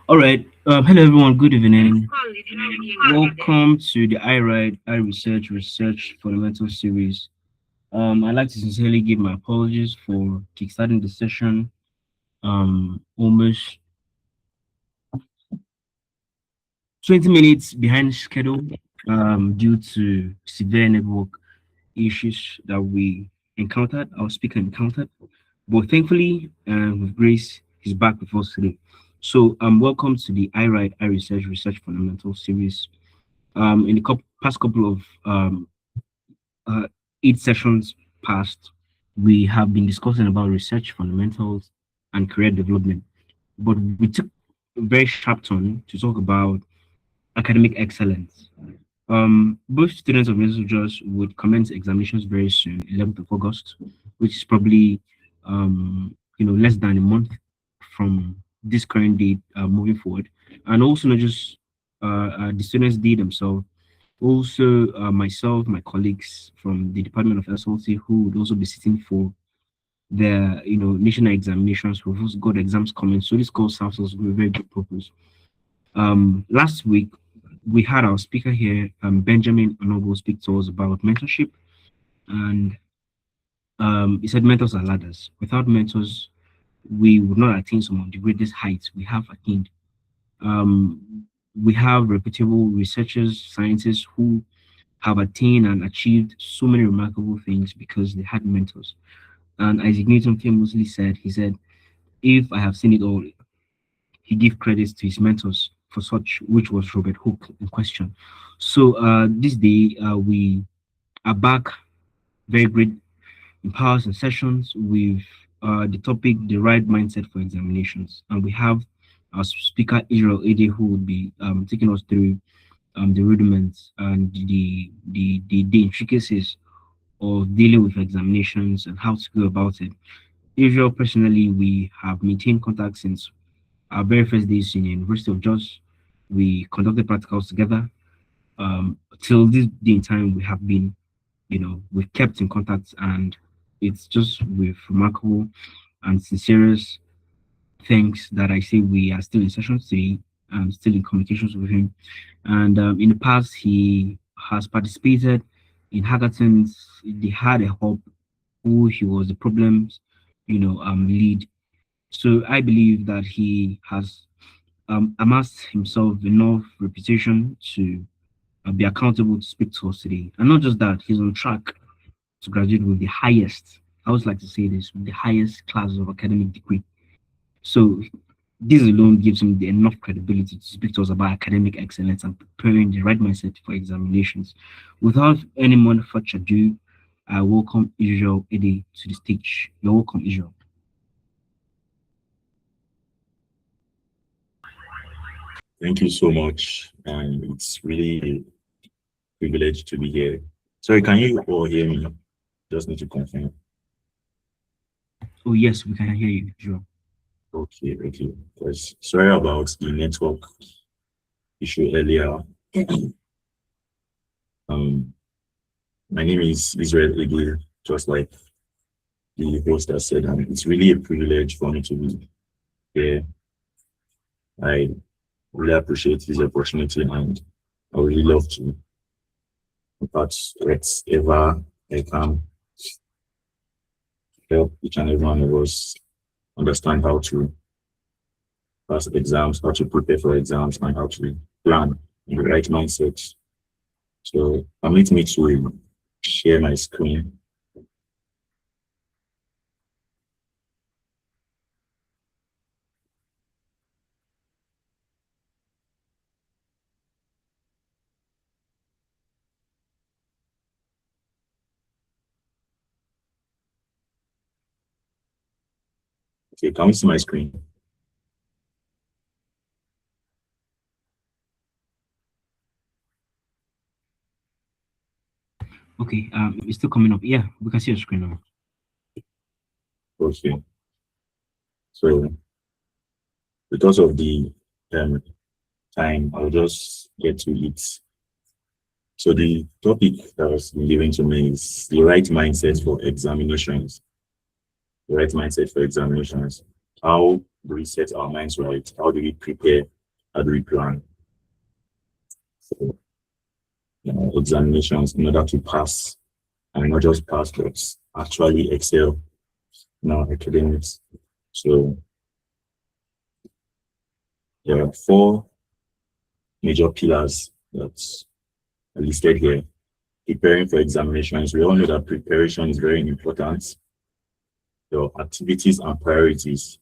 All right. Hello, everyone. Good evening. Welcome to the I.Write I.Research Fundamental Series. I'd like to sincerely give my apologies for kickstarting the session almost 20 minutes behind schedule due to severe network issues that we encountered, our speaker encountered. But thankfully, with grace, he's back with us today. So, welcome to the I.Write I.Research Fundamental Series. In the past couple of uh, 8 sessions past, we have been discussing about research fundamentals and career development. But we took a very sharp turn to talk about academic excellence. Both students of Messengers would commence examinations very soon, 11th of August, which is probably less than a month from this current date moving forward. And also not just the students they themselves, also myself, my colleagues from the Department of SLC who would also be sitting for their national examinations. We've also got exams coming. So this course serves us with a very good purpose. Last week we had our speaker here, Benjamin Onobo, speak to us about mentorship, and he said mentors are ladders. Without mentors, we would not attain some of the greatest heights we have attained. We have reputable researchers, scientists who have attained and achieved so many remarkable things because they had mentors. And Isaac Newton famously said, he said, if I have seen it all, he gave credits to his mentors for such, which was Robert Hooke in question. So this day we are back, very great in powers and sessions with the topic, the right mindset for examinations. And we have our speaker, Israel Ede, who will be taking us through the rudiments and the intricacies of dealing with examinations and how to go about it. Israel, personally, we have maintained contact since our very first days in the University of Jos. We conducted practicals together. Till this day in time, we have been, we've kept in contact, and it's just with remarkable and sincerest thanks that I say we are still in sessions today. I'm still in communications with him. And in the past, he has participated in hackathons. They had a hub who he was the problems, lead. So I believe that he has amassed himself enough reputation to be accountable to speak to us today. And not just that, he's on track to graduate with the highest, I always like to say this, with the highest class of academic degree. So this alone gives him the enough credibility to speak to us about academic excellence and preparing the right mindset for examinations. Without any more further ado, I welcome Israel Ede to the stage. You're welcome, Israel. Thank you so much. And it's really a privilege to be here. Sorry, can you all hear me? Just need to confirm. Oh, yes, we can hear you, Israel. Okay, okay. Because sorry about the network issue earlier. Um, my name is Israel Ege, just like the host has said, and it's really a privilege for me to be here. I really appreciate this opportunity, and I would really love to, in fact, whatever I can help each and every one of us understand how to pass exams, how to prepare for exams, and how to plan in the right mindset. So permit me to share my screen. Okay, can we see my screen? Okay, it's still coming up. Yeah, we can see your screen now. Okay. So because of the um, time, I'll just get to it. So the topic that was given to me is the right mindset for examinations. The right mindset for examinations. how do we set our minds right? How do we prepare? How do we plan for examinations in order to pass, and not just pass, but actually excel in our academics? So there are four major pillars that's listed here. Preparing for examinations. We all know that preparation is very important. Your activities and priorities.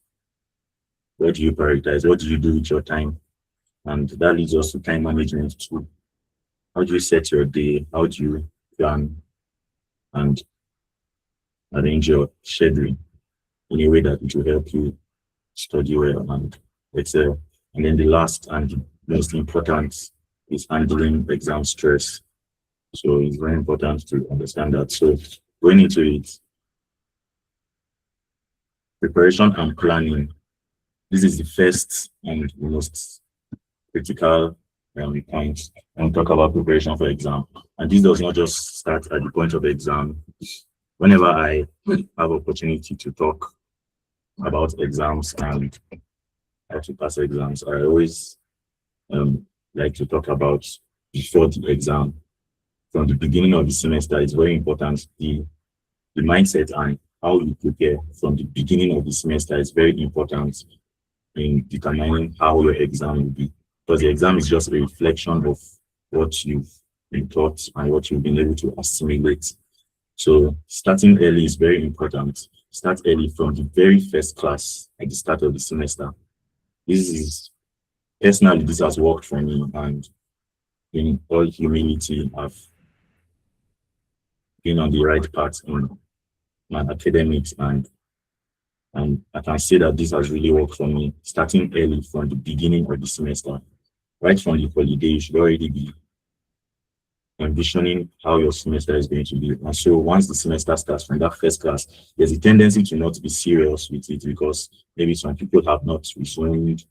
Where do you prioritize? What do you do with your time? And that leads us to time management too. How do you set your day? How do you plan and arrange your schedule in a way that it will help you study well and excel? And then the last and the most important is handling exam stress. So it's very important to understand that. So going into it, preparation and planning. This is the first and most critical point when we talk about preparation for exam. And this does not just start at the point of exam. Whenever I have opportunity to talk about exams and how to pass exams, I always like to talk about before the exam. From the beginning of the semester, it's very important. The mindset and how you prepare from the beginning of the semester is very important in determining how your exam will be. Because the exam is just a reflection of what you've been taught and what you've been able to assimilate. So starting early is very important. Start early from the very first class at the start of the semester. Personally, this has worked for me, and in all humility, I've been on the right path in my academics, and I can say that this has really worked for me. Starting early from the beginning of the semester, right from the holiday, you should already be envisioning how your semester is going to be. And so once the semester starts from that first class, there's a tendency to not be serious with it because maybe some people have not resumed,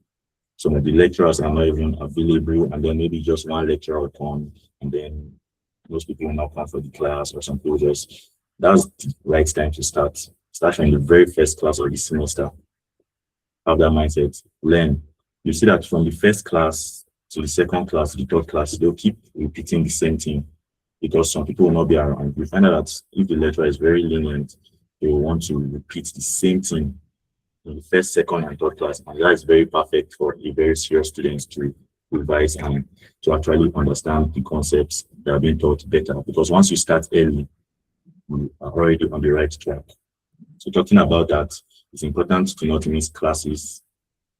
some of the lecturers are not even available, and then maybe just one lecturer will come, and then most people will not come for the class, or some people just, that's the right time to start. Start from the very first class of the semester. Have that mindset, learn. You see that from the first class to the second class, to the third class, they'll keep repeating the same thing because some people will not be around. We find out that if the lecturer is very lenient, they will want to repeat the same thing in the first, second, and third class. And that is very perfect for a very serious students to revise and to actually understand the concepts that are being taught better. Because once you start early, you are already on the right track. So talking about that, it's important to not miss classes,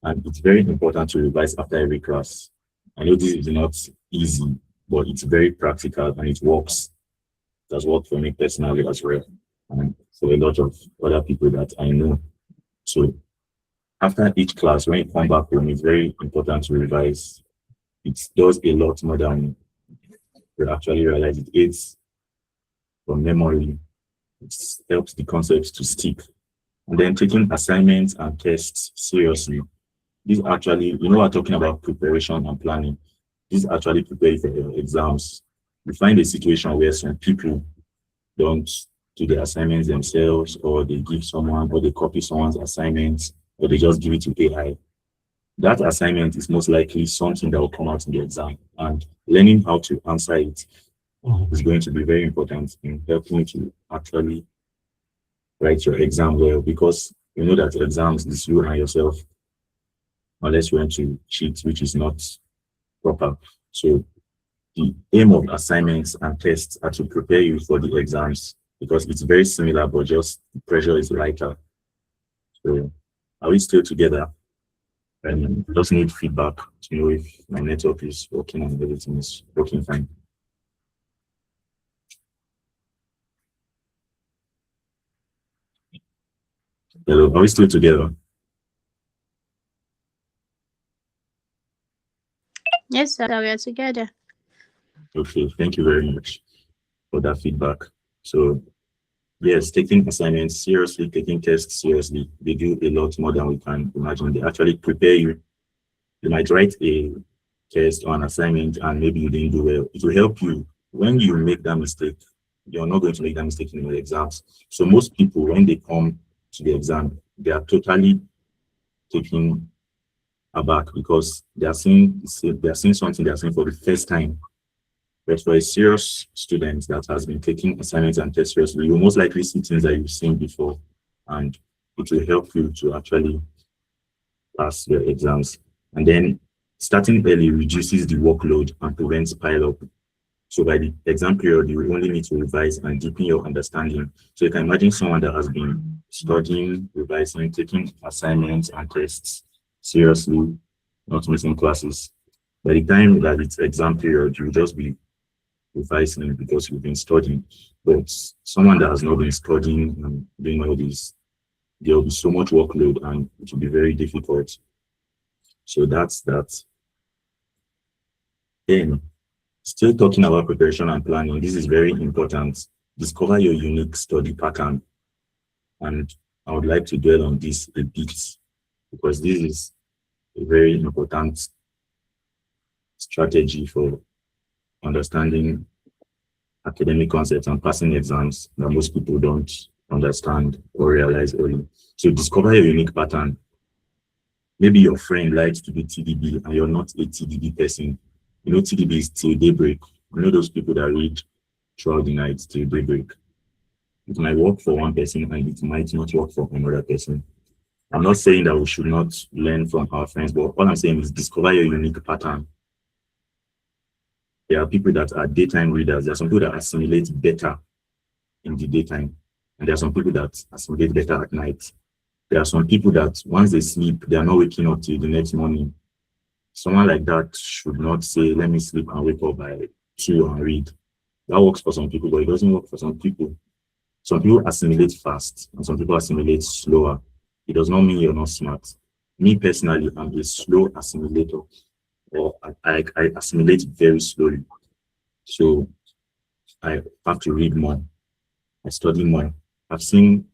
and it's very important to revise after every class. I know this is not easy, but it's very practical and it works. It has worked for me personally as well, and for a lot of other people that I know. So after each class, when you come back home, it's very important to revise. It does a lot more than you actually realize. It aids for memory. It helps the concepts to stick. And then taking assignments and tests seriously. This actually, we're talking about preparation and planning. This actually prepare for your exams. You find a situation where some people don't do the assignments themselves, or they give someone, or they copy someone's assignments, or they just give it to AI. That assignment is most likely something that will come out in the exam, and learning how to answer it is going to be very important in helping you to actually write your exam well, because you know that exams is you and yourself, unless you want to cheat, which is not proper. So the aim of assignments and tests are to prepare you for the exams, because it's very similar, but just the pressure is lighter. So are we still together? And just need feedback to know if my network is working and everything is working fine. Hello, are we still together? Yes, sir, we are together. Okay, thank you very much for that feedback. So yes, taking assignments seriously, taking tests seriously, they do a lot more than we can imagine. They actually prepare you. You might write a test or an assignment and maybe you didn't do well. It will help you when you make that mistake. You're not going to make that mistake in your exams. So most people, when they come to the exam, they are totally taken aback because they are seeing something they are seeing for the first time. But for a serious student that has been taking assignments and tests seriously, you will most likely see things that you've seen before, and it will help you to actually pass your exams. And then starting early reduces the workload and prevents pile up. So by the exam period, you only need to revise and deepen your understanding. So you can imagine someone that has been studying, revising, taking assignments and tests seriously, not missing classes. By the time that it's exam period, you'll just be revising because you've been studying. But someone that has not been studying and doing all this, there will be so much workload and it will be very difficult. So that's that. Then, still talking about preparation and planning, this is very important. Discover your unique study pattern. And I would like to dwell on this a bit because this is a very important strategy for understanding academic concepts and passing exams that most people don't understand or realize early. So discover your unique pattern. Maybe your friend likes to do TDB and you're not a TDB person. You know, TDB is till daybreak. You know those people that read throughout the night till daybreak. It might work for one person and it might not work for another person. I'm not saying that we should not learn from our friends, but all I'm saying is discover your unique pattern. There are people that are daytime readers. There are some people that assimilate better in the daytime, and there are some people that assimilate better at night. There are some people that once they sleep, they are not waking up till the next morning. Someone like that should not say, let me sleep and wake up by 2 and read. That works for some people, but it doesn't work for some people. Some people assimilate fast and some people assimilate slower. It does not mean you're not smart. Me personally, I'm a slow assimilator, or I assimilate very slowly. So I have to read more. I study more. I've seen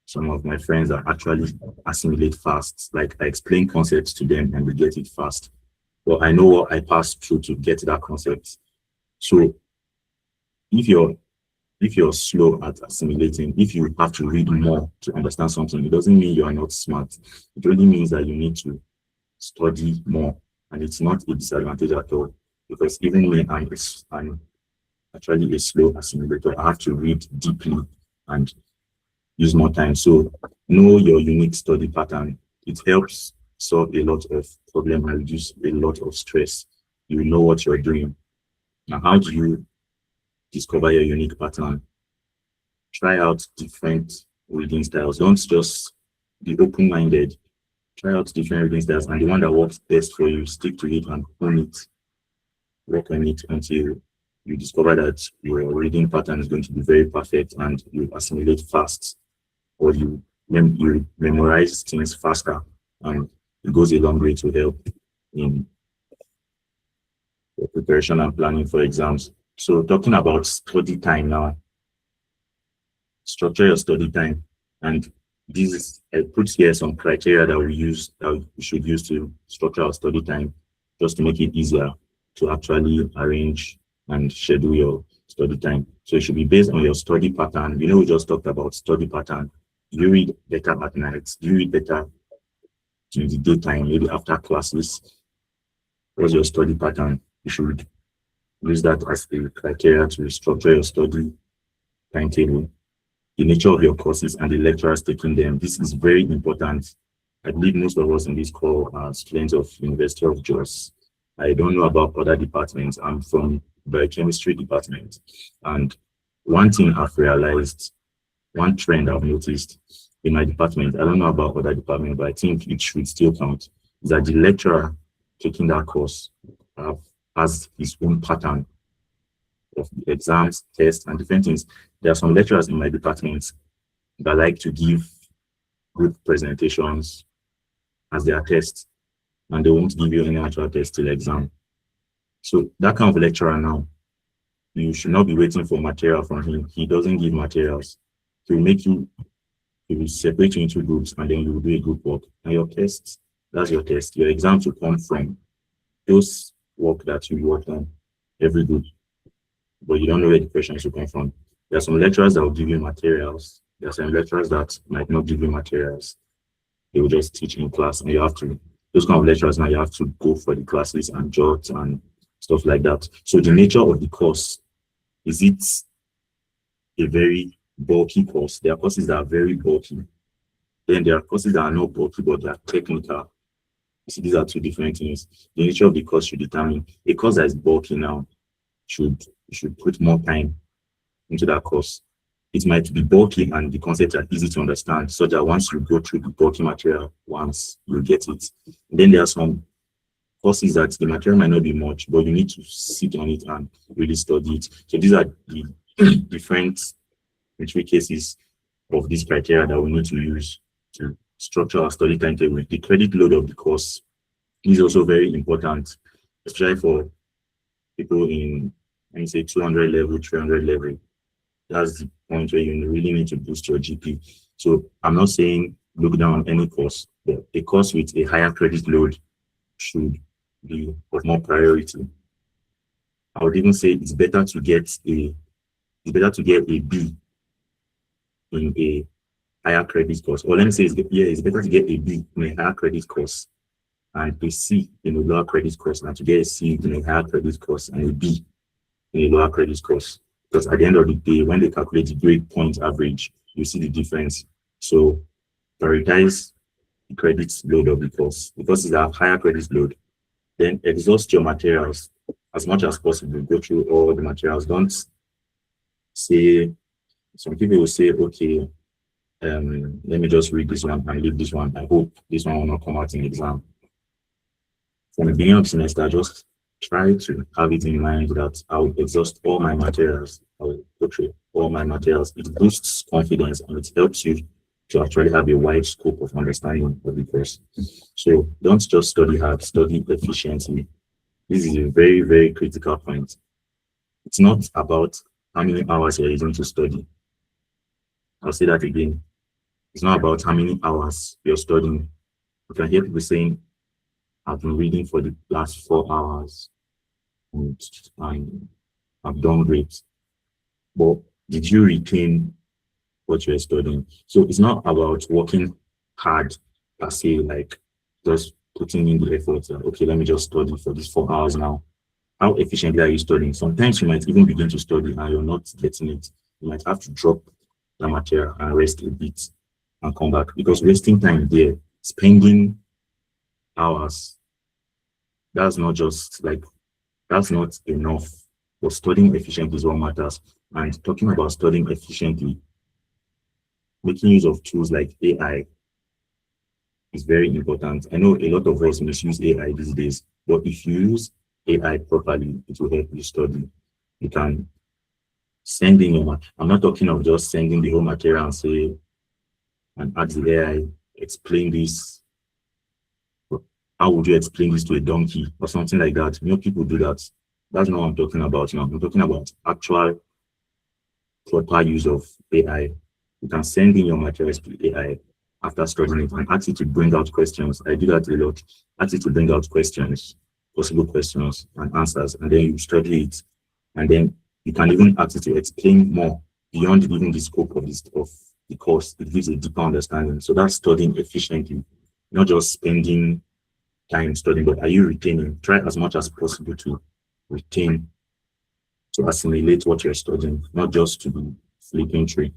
some of my friends that actually assimilate fast. Like I explain concepts to them and they get it fast. But I know what I passed through to get that concept. So if you're slow at assimilating, if you have to read more to understand something, it doesn't mean you are not smart. It only means that you need to study more. And it's not a disadvantage at all. Because even me, I'm actually a slow assimilator. I have to read deeply and use more time. So know your unique study pattern. It helps solve a lot of problems and reduce a lot of stress. You know what you're doing. Now, how do you discover your unique pattern? Try out different reading styles. Don't just be open-minded. Try out different reading styles, and the one that works best for you, stick to it and own it. Work on it until you discover that your reading pattern is going to be very perfect and you assimilate fast, or you memorize things faster, and it goes a long way to help in the preparation and planning for exams. So talking about study time now, structure your study time. And this is, I put here some criteria that we should use to structure our study time, just to make it easier to actually arrange and schedule your study time. So it should be based on your study pattern. You know, we just talked about study pattern. Do you read better at night? Do you read better in the daytime, maybe after classes? What's your study pattern? You should use that as a criteria to structure your study timetable. The nature of your courses and the lecturers taking them. This is very important. I believe most of us in this call are students of University of Jos. I don't know about other departments. I'm from biochemistry department. And one thing I've realized, one trend I've noticed in my department, I don't know about other departments, but I think it should still count, is that the lecturer taking that course has his own pattern of the exams, tests, and different things. There are some lecturers in my department that like to give group presentations as their test, and they won't give you any actual test till exam. So that kind of lecturer now, you should not be waiting for material from him. He doesn't give materials. He will separate you into groups, and then you will do a group work. And your tests, that's your test. Your exams will come from those work that you worked on every group, but you don't know where the questions will come from. There are some lecturers that will give you materials. There are some lecturers that might not give you materials. they will just teach in class, and you have to, those kind of lecturers now, you have to go for the classes and jot and stuff like that. So the nature of the course, is it a very bulky course? There are courses that are very bulky. Then there are courses that are not bulky, but they are technical. You see, these are two different things. The nature of the course should determine. A course that is bulky now should put more time into that course. It might be bulky and the concepts are easy to understand, so that once you go through the bulky material once, you get it. Then there are some courses that the material might not be much, but you need to sit on it and really study it. So these are the different entry cases of these criteria that we need to use to structure our study timetable. The credit load of the course is also very important, especially for people in, let me say, 200 level, 300 level. That's the point where you really need to boost your GP. So I'm not saying look down on any course, but a course with a higher credit load should be of more priority. I would even say it's better to get a B in a higher credit course. Or let me say it's better to get a B in a higher credit course and a C in a lower credit course than to get a C in a higher credit course and a B in a lower credit course. Because at the end of the day, when they calculate the grade point average, you see the difference. So prioritize the credit load of the course. Because it's a higher credit load, then exhaust your materials as much as possible. Go through all the materials. Don't say, some people will say, okay, let me just read this one and leave this one. I hope this one will not come out in exam. From the beginning of the semester, just try to have it in mind that I will exhaust all my materials. I will go through all my materials. It boosts confidence and it helps you to actually have a wide scope of understanding of the course. So don't just study hard, study efficiently. This is a very, very critical point. It's not about how many hours you're using to study. I'll say that again. It's not about how many hours you're studying. You can hear people saying, I've been reading for the last 4 hours and I've done great. But did you retain what you're studying? So it's not about working hard per se, like just putting in the effort. Okay, let me just study for these 4 hours now. How efficiently are you studying? Sometimes you might even begin to study and you're not getting it. You might have to drop the material and rest a bit and come back, because wasting time there, spending hours, that's not enough. But studying efficiently is what matters. And talking about studying efficiently, making use of tools like AI is very important. I know a lot of us misuse AI these days, but if you use AI properly, it will help you study. You can send in your, I'm not talking of just sending the whole material and say, and ask the AI, explain this. How would you explain this to a donkey or something like that? You know, people do that. That's not what I'm talking about now. I'm talking about actual proper use of AI. You can send in your materials to AI after studying it and ask it to bring out questions. I do that a lot. Ask it to bring out questions, possible questions and answers, and then you study it. And then you can even ask it to explain more beyond even the scope of the course. It gives a deeper understanding. So that's studying efficiently, not just spending time studying, but are you retaining? Try as much as possible to retain, to assimilate what you're studying, not just to be flipping through.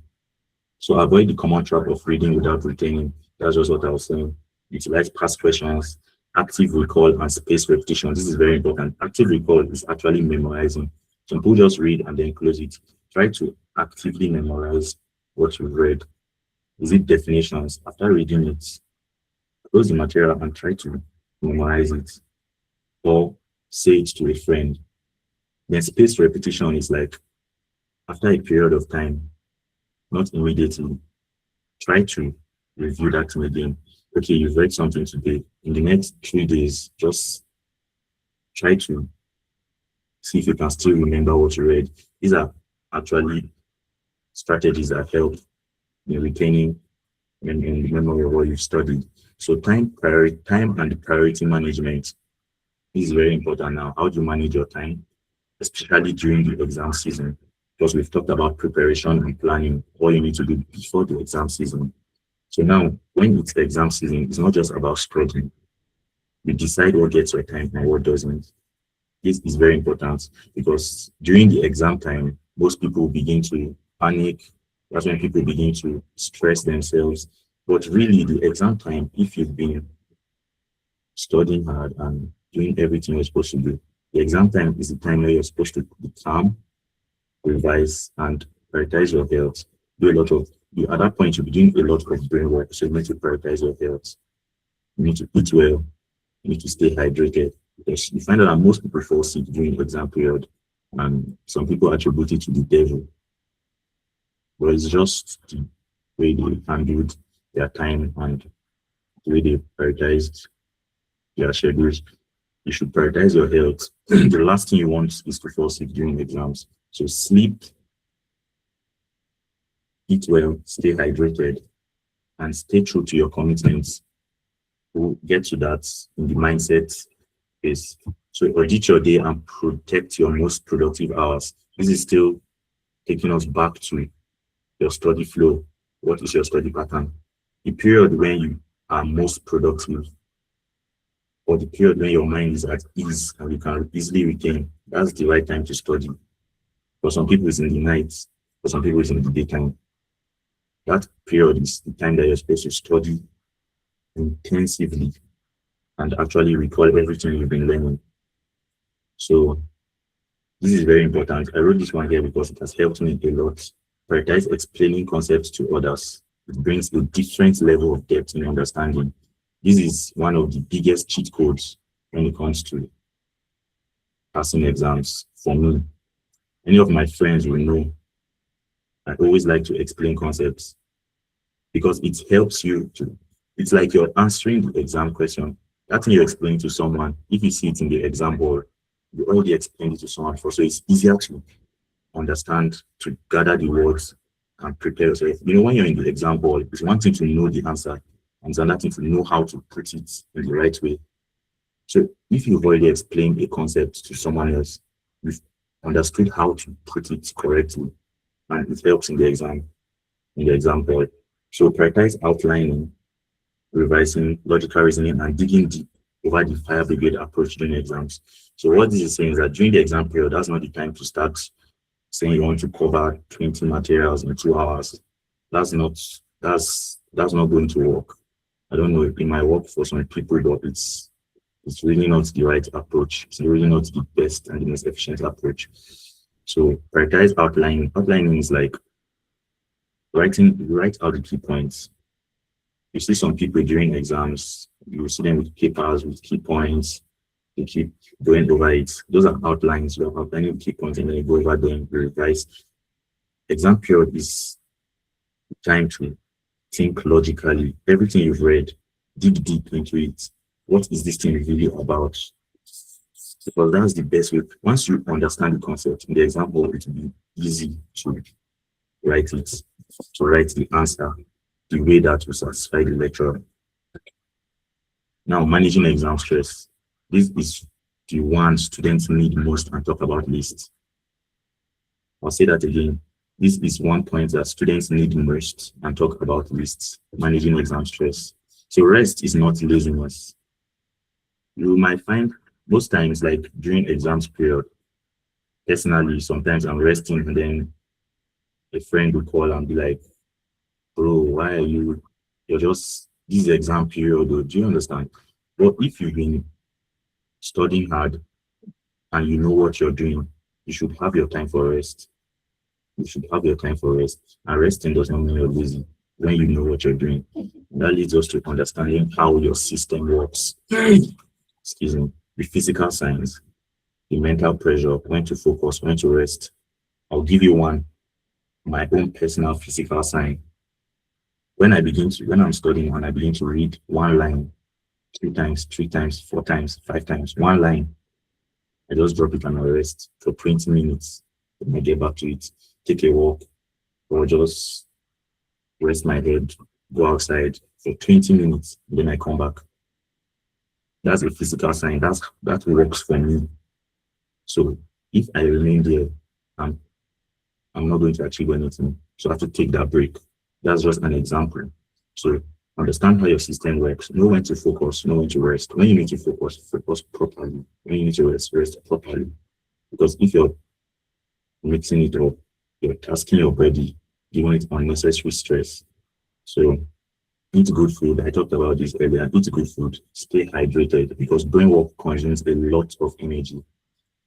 So avoid the common trap of reading without retaining. That's just what I was saying. Utilize past questions, active recall, and spaced repetition. This is very important. Active recall is actually memorizing. Some people just read and then close it. Try to actively memorize what you've read. Is it definitions? After reading it, close the material and try to memorize it, or say it to a friend. Then spaced repetition is like after a period of time, not immediately. Try to review that thing again. Okay, you've read something today. In the next 3 days, just try to see if you can still remember what you read. These are actually strategies that help in retaining and in the memory of what you've studied. So time and priority management is very important now. How do you manage your time, especially during the exam season? Because we've talked about preparation and planning, what you need to do before the exam season. So now, when it's exam season, it's not just about studying. You decide what gets your time and what doesn't. This is very important because during the exam time, most people begin to panic. That's when people begin to stress themselves. But really, the exam time, if you've been studying hard and doing everything you're supposed to do, the exam time is the time where you're supposed to be calm, revise, and prioritize your health. Do a lot of, at that point, you'll be doing a lot of brain work. So you need to prioritize your health. You need to eat well. You need to stay hydrated. Because you find out that most people fall sick during the exam period, and some people attribute it to the devil. But it's just the way they handled their time and the way they prioritized their schedules. You should prioritize your health. The last thing you want is to fall sick during exams. So sleep, eat well, stay hydrated, and stay true to your commitments. We'll get to that in the mindset phase. So audit your day and protect your most productive hours. This is still taking us back to your study flow. What is your study pattern? The period when you are most productive, or the period when your mind is at ease and you can easily retain, that's the right time to study. For some people, it's in the night. For some people, it's in the daytime. That period is the time that you're supposed to study intensively and actually recall everything you've been learning. So this is very important. I wrote this one here because it has helped me a lot. Prioritize explaining concepts to others. It brings a different level of depth in understanding. This is one of the biggest cheat codes when it comes to passing exams for me. Any of my friends will know I always like to explain concepts because it helps you to, it's like you're answering the exam question. That thing you explain to someone, if you see it in the exam board, you already explained it to someone before, so it's easier to understand, to gather the words and prepare yourself. You know, when you're in the exam board, it's one thing to know the answer, and it's another thing to know how to put it in the right way. So if you've already explained a concept to someone else, you've understood how to put it correctly, and it helps in the exam board. So prioritize outlining, revising, logical reasoning, and digging deep over the fire brigade approach during exams. So what this is saying is that during the exam period, that's not the time to start saying you want to cover 20 materials in 2 hours. That's not going to work. I don't know, it might work for some people, but it's really not the right approach. It's really not the best and the most efficient approach. So prioritize outlining. Outlining is like write out the key points. You see some people during exams, you see them with papers with key points. They keep going over it. Those are outlines. You are outlining key points and then you go over them, you revise. Exam period is time to think logically. Everything you've read, dig deep into it. What is this thing really about? Because that's the best way. Once you understand the concept in the example, it will be easy to write it, to write the answer the way that will satisfy the lecturer. Now, managing exam stress. This is the one students need most and talk about least. I'll say that again. This is one point that students need most and talk about least, managing exam stress. So rest is not laziness. You might find most times, like during exams period, personally, sometimes I'm resting and then a friend will call and be like, bro, why are you're just, this exam period, do you understand? But if you've been studying hard and you know what you're doing, you should have your time for rest. You should have your time for rest. And resting does not mean you're lazy when you know what you're doing. That leads us to understanding how your system works. Excuse me. The physical signs, the mental pressure, when to focus, when to rest. I'll give you one, my own personal physical sign. When I'm studying and I begin to read one line 2 times, 3 times, 4 times, 5 times, one line, I just drop it and I rest for 20 minutes. Then I get back to it, take a walk, or just rest my head, go outside for 20 minutes, then I come back. That's a physical sign. That works for me. So if I remain there, I'm not going to achieve anything. So I have to take that break. That's just an example. So understand how your system works. Know when to focus, know when to rest. When you need to focus, focus properly. When you need to rest, rest properly. Because if you're mixing it up, you're tasking your body, giving it unnecessary stress. So eat good food. I talked about this earlier. Eat good food. Stay hydrated because brain work consumes a lot of energy.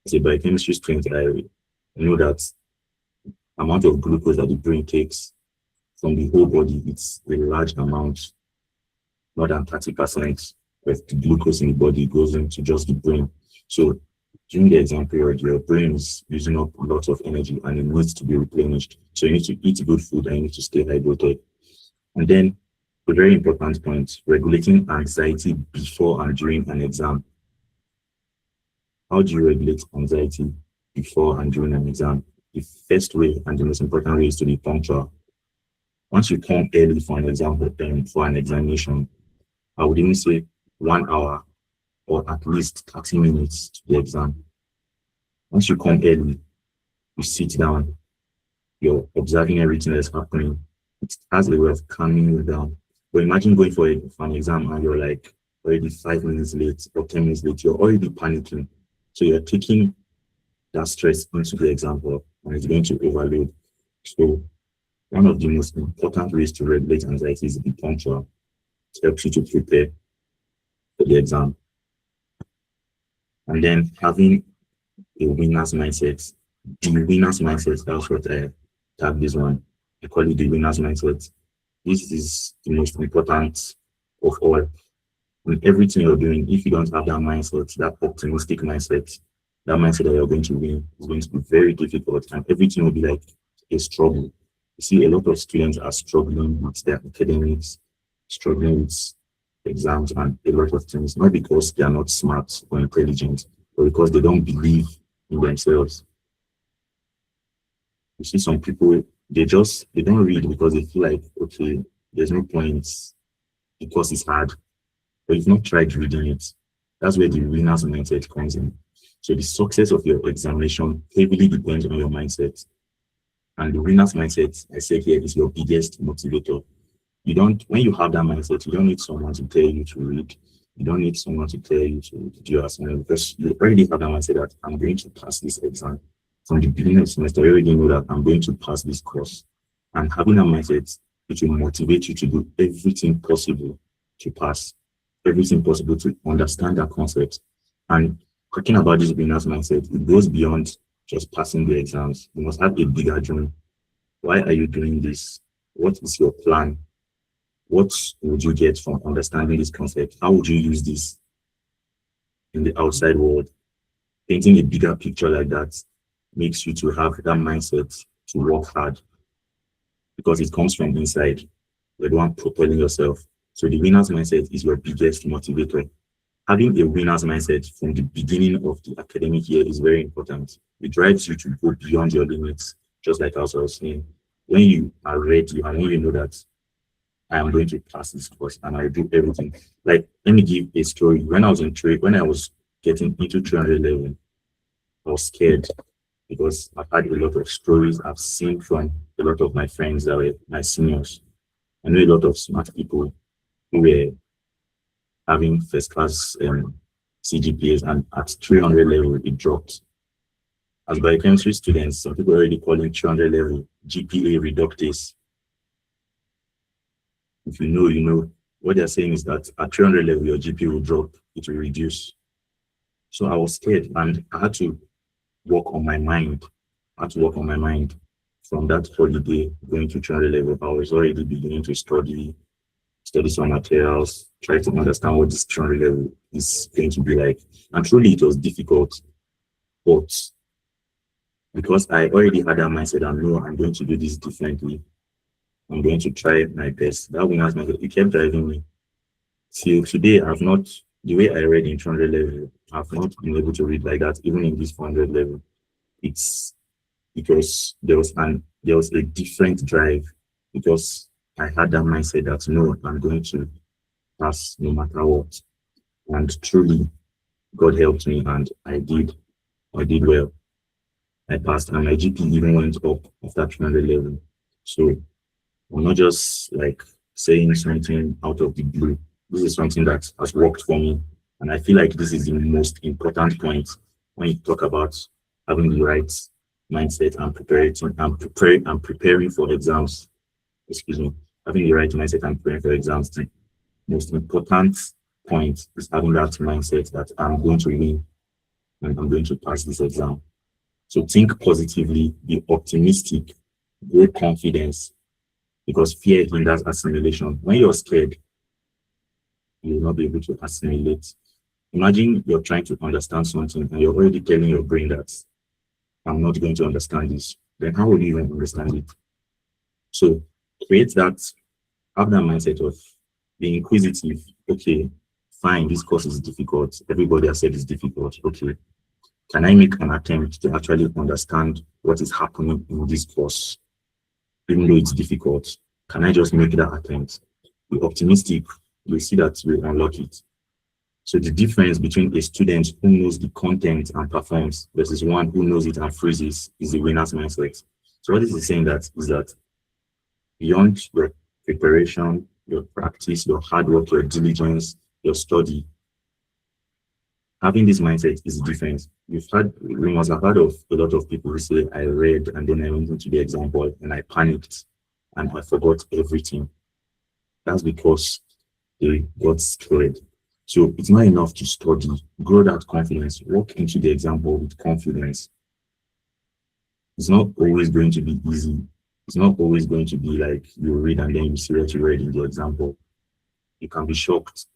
As a biochemistry student, I know that amount of glucose that the brain takes from the whole body, it's a large amount, more than 30% of the glucose in the body goes into just the brain. So during the exam period, your brain is using up lots of energy and it needs to be replenished. So you need to eat good food and you need to stay hydrated. And then a very important point, regulating anxiety before and during an exam. How do you regulate anxiety before and during an exam? The first way and the most important way is to be punctual. Once you come early for an exam, for an examination, I would even say 1 hour or at least 30 minutes to the exam. Once you come early, you sit down, you're observing everything that's happening. It has a way of calming you down. But imagine going for an exam and you're like already 5 minutes late or 10 minutes late, you're already panicking. So you're taking that stress into the exam hall and it's going to overload. So one of the most important ways to regulate anxiety is to be punctual. It helps you to prepare for the exam. And then having a winner's mindset. The winner's mindset, that's what I tag this one. I call it the winner's mindset. This is the most important of all. In everything you're doing, if you don't have that mindset, that optimistic mindset, that mindset that you're going to win is going to be very difficult and everything will be like a struggle. You see, a lot of students are struggling with their academics, struggling with exams and a lot of things, not because they are not smart or intelligent, but because they don't believe in themselves. You see some people, they don't read because they feel like, okay, there's no point because it's hard, but you've not tried reading it. That's where the winner's mindset comes in. So the success of your examination heavily depends on your mindset. And the winner's mindset, I say here, is your biggest motivator. When you have that mindset, you don't need someone to tell you to read. You don't need someone to tell you to do your assignment because you already have that mindset that I'm going to pass this exam. From the beginning of the semester, you already know that I'm going to pass this course. And having that mindset, it will motivate you to do everything possible to pass, everything possible to understand that concept. And talking about this winner's mindset, it goes beyond just passing the exams. You must have a bigger dream. Why are you doing this? What is your plan? What would you get from understanding this concept? How would you use this in the outside world? Painting a bigger picture like that makes you to have that mindset to work hard because it comes from inside. You're the one propelling yourself. So the winner's mindset is your biggest motivator. Having a winner's mindset from the beginning of the academic year is very important. It drives you to go beyond your limits, just like I was saying. When you are ready and when you know that I am going to pass this course and I do everything. Like, let me give a story. When I was in trade, when I was getting into 311, I was scared because I've had a lot of stories I've seen from a lot of my friends that were my seniors. I know a lot of smart people who were having first class CGPAs and at 300 level, it dropped. As biochemistry students, some people are already calling 300 level GPA reductase. If you know, you know. What they're saying is that at 300 level, your GPA will drop, it will reduce. So I was scared and I had to work on my mind. I had to work on my mind from that holiday going to 300 level. I was already beginning to study some materials, try to understand what this 300 level is going to be like. And truly, it was difficult, but because I already had that mindset, I know I'm going to do this differently. I'm going to try my best. That winner's mindset, it kept driving me. Till today, the way I read in 200 level, I've not been able to read like that, even in this 400 level. It's because there was a different drive because I had that mindset that no, I'm going to pass no matter what. And truly, God helped me and I did well. I passed and my GP even went up after 300 level. So I'm not just like saying something out of the blue. This is something that has worked for me. And I feel like this is the most important point when you talk about having the right mindset and preparing for exams. Excuse me, having the right mindset and preparing for exams. The most important point is having that mindset that I'm going to win and I'm going to pass this exam. So think positively, be optimistic, grow confidence, because fear hinders assimilation. When you're scared, you will not be able to assimilate. Imagine you're trying to understand something and you're already telling your brain that I'm not going to understand this. Then how will you even understand it? So create that, have that mindset of being inquisitive. Okay, fine, this course is difficult. Everybody has said it's difficult. Okay, can I make an attempt to actually understand what is happening in this course? Even though it's difficult, can I just make that attempt? Be optimistic, you'll see that you'll unlock it. So the difference between a student who knows the content and performs versus one who knows it and freezes is the winner's mindset. So what this is saying that is that beyond your preparation, your practice, your hard work, your diligence, your study, having this mindset is the difference. We must have heard of a lot of people who say, I read and then I went into the exam board and I panicked and I forgot everything. That's because they got scared. So it's not enough to study, grow that confidence, walk into the exam board with confidence. It's not always going to be easy. It's not always going to be like you read and then you see what you read in the exam board. You can be shocked.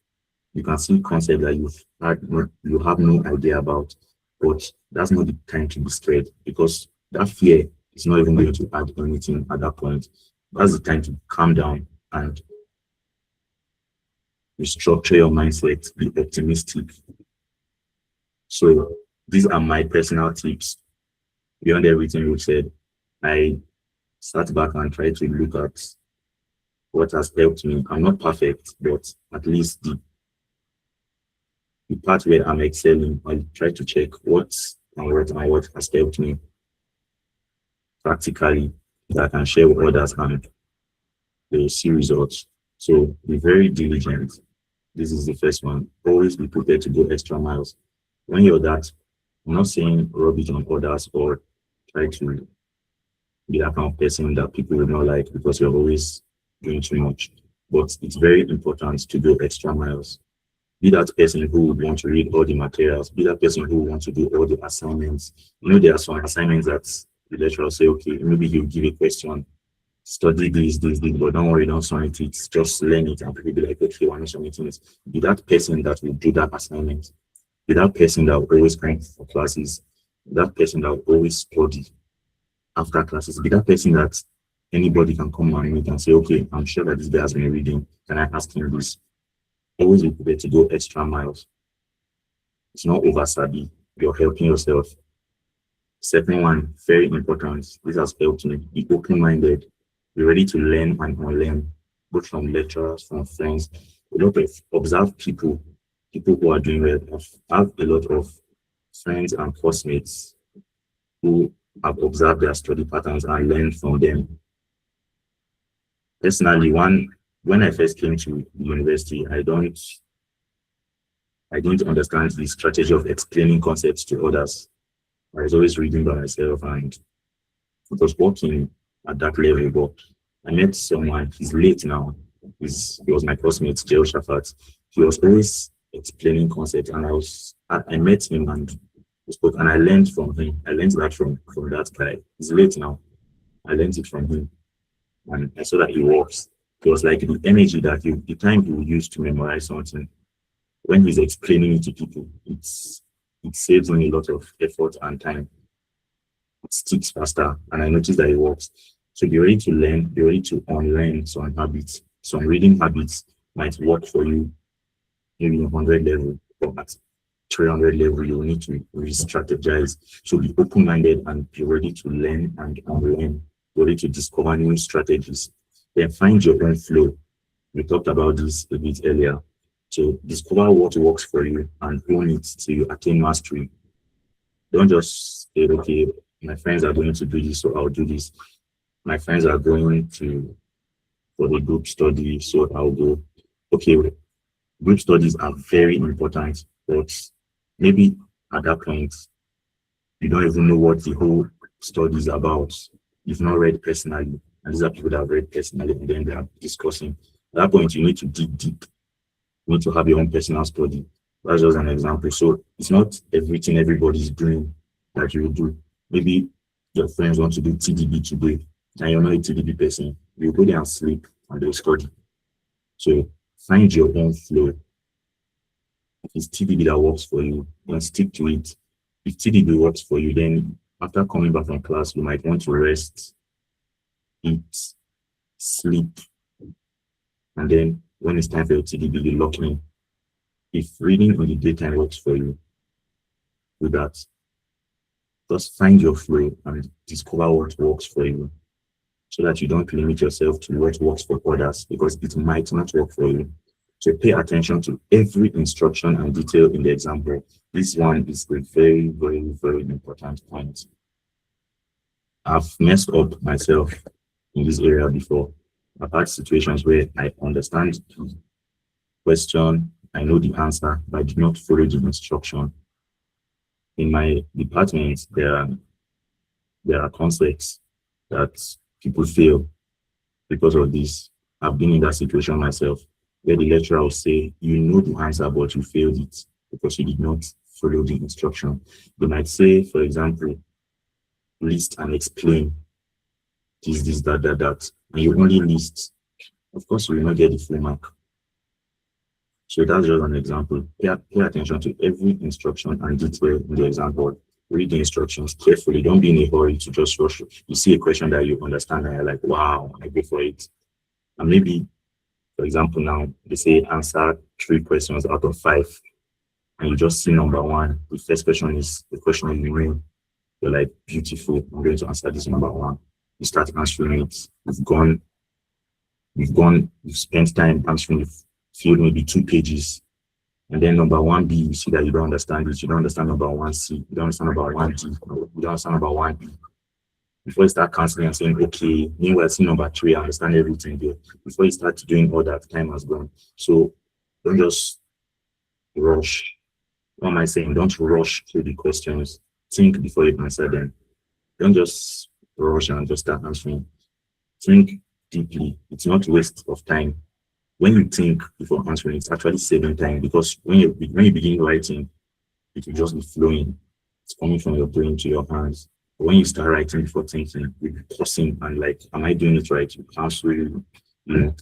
You can see concepts that you have no idea about, but that's not the time to be scared because that fear is not even going to add anything at that point. That's the time to calm down and restructure your mindset, be optimistic. So these are my personal tips. Beyond everything we said, I sat back and tried to look at what has helped me. I'm not perfect, but at least the part where I'm excelling, I try to check what has helped me practically that I can share with others and they see results. So be very diligent. This is the first one. Always be prepared to go extra miles. When you're that, I'm not saying rubbish on others or try to be that kind of person that people will not like because you're always doing too much. But it's very important to go extra miles. Be that person who would want to read all the materials. Be that person who wants to do all the assignments. You know, there are some assignments that the lecturer will say, okay, maybe he'll give a question, study this, but don't worry, don't submit it. Just learn it and people be like, okay, I'm not submitting it. Be that person that will do that assignment. Be that person that will always come for classes. Be that person that will always study after classes. Be that person that anybody can come and meet and say, okay, I'm sure that this guy has been reading. Can I ask him this? Always be prepared to go extra miles. It's not over study. You're helping yourself. Second one, very important. This has helped me. Be open-minded. Be ready to learn and unlearn, both from lecturers, from friends. A lot of observe people who are doing well. I have a lot of friends and classmates who have observed their study patterns and learned from them. Personally, when I first came to university, I didn't understand the strategy of explaining concepts to others. I was always reading by myself and it was working at that level, but I met someone, he's late now. He was my classmate, Joe Shafat. He was always explaining concepts and I met him and we spoke and I learned from him. I learned that from that guy. He's late now. I learned it from him and I saw that it works. It was like the energy that the time you use to memorize something, when he's explaining it to people, it saves me a lot of effort and time. It sticks faster, and I noticed that it works. So be ready to learn, be ready to unlearn some habits. Some reading habits might work for you maybe 100 level, but at 300 level, you will need to re-strategize. So be open-minded and be ready to learn and unlearn, ready to discover new strategies. Then find your own flow. We talked about this a bit earlier. So discover what works for you and own it to attain mastery. Don't just say, okay, my friends are going to do this, so I'll do this. My friends are going to for the group study. So I'll go, okay, group studies are very important, but maybe at that point, you don't even know what the whole study is about. You've not read personally, and these are people that have read personally, and then they are discussing. At that point, you need to dig deep. You need to have your own personal study. That's just an example. So it's not everything everybody's doing that you will do. Maybe your friends want to do TDB today, and you're not a TDB person. You go there and sleep, and they'll study. So find your own flow. If it's TDB that works for you, then stick to it. If TDB works for you, then after coming back from class, you might want to rest, eat, sleep, and then when it's time for your TDB, you lock in. If reading in the daytime works for you, do that. Just find your flow and discover what works for you so that you don't limit yourself to what works for others because it might not work for you. So pay attention to every instruction and detail in the example. This one is a very, very, very important point. I've messed up myself in this area before. I've had situations where I understand the question, I know the answer, but I do not follow the instruction. In my department, there are concepts that people fail because of this. I've been in that situation myself, where the lecturer will say, you know the answer, but you failed it because you did not follow the instruction. They might say, for example, list and explain this, that, and you only list. Of course, you will not get the full mark. So that's just an example. Pay attention to every instruction and detail in the example. Read the instructions carefully. Don't be in a hurry to just rush. You see a question that you understand and you're like, wow, I go for it. And maybe, for example, now they say answer 3 questions out of 5. And you just see number 1. The first question is the question you know. You're like, beautiful. I'm going to answer this number 1. You start answering it. You've spent time answering the field, maybe 2 pages. And then number 1B, you see that you don't understand it. You don't understand number 1C. You don't understand number 1D. You don't understand number 1B. Before you start canceling and saying, okay, meanwhile, see number 3, I understand everything there. Before you start doing all that, time has gone. So don't just rush. What am I saying? Don't rush through the questions. Think before you answer them. Don't just rush and just start answering. Think deeply. It's not waste of time. When you think before answering, it's actually saving time because when you begin writing, it will just be flowing. It's coming from your brain to your hands. But when you start writing before thinking, you'll be pausing and like, am I doing it right? You cancel, you know.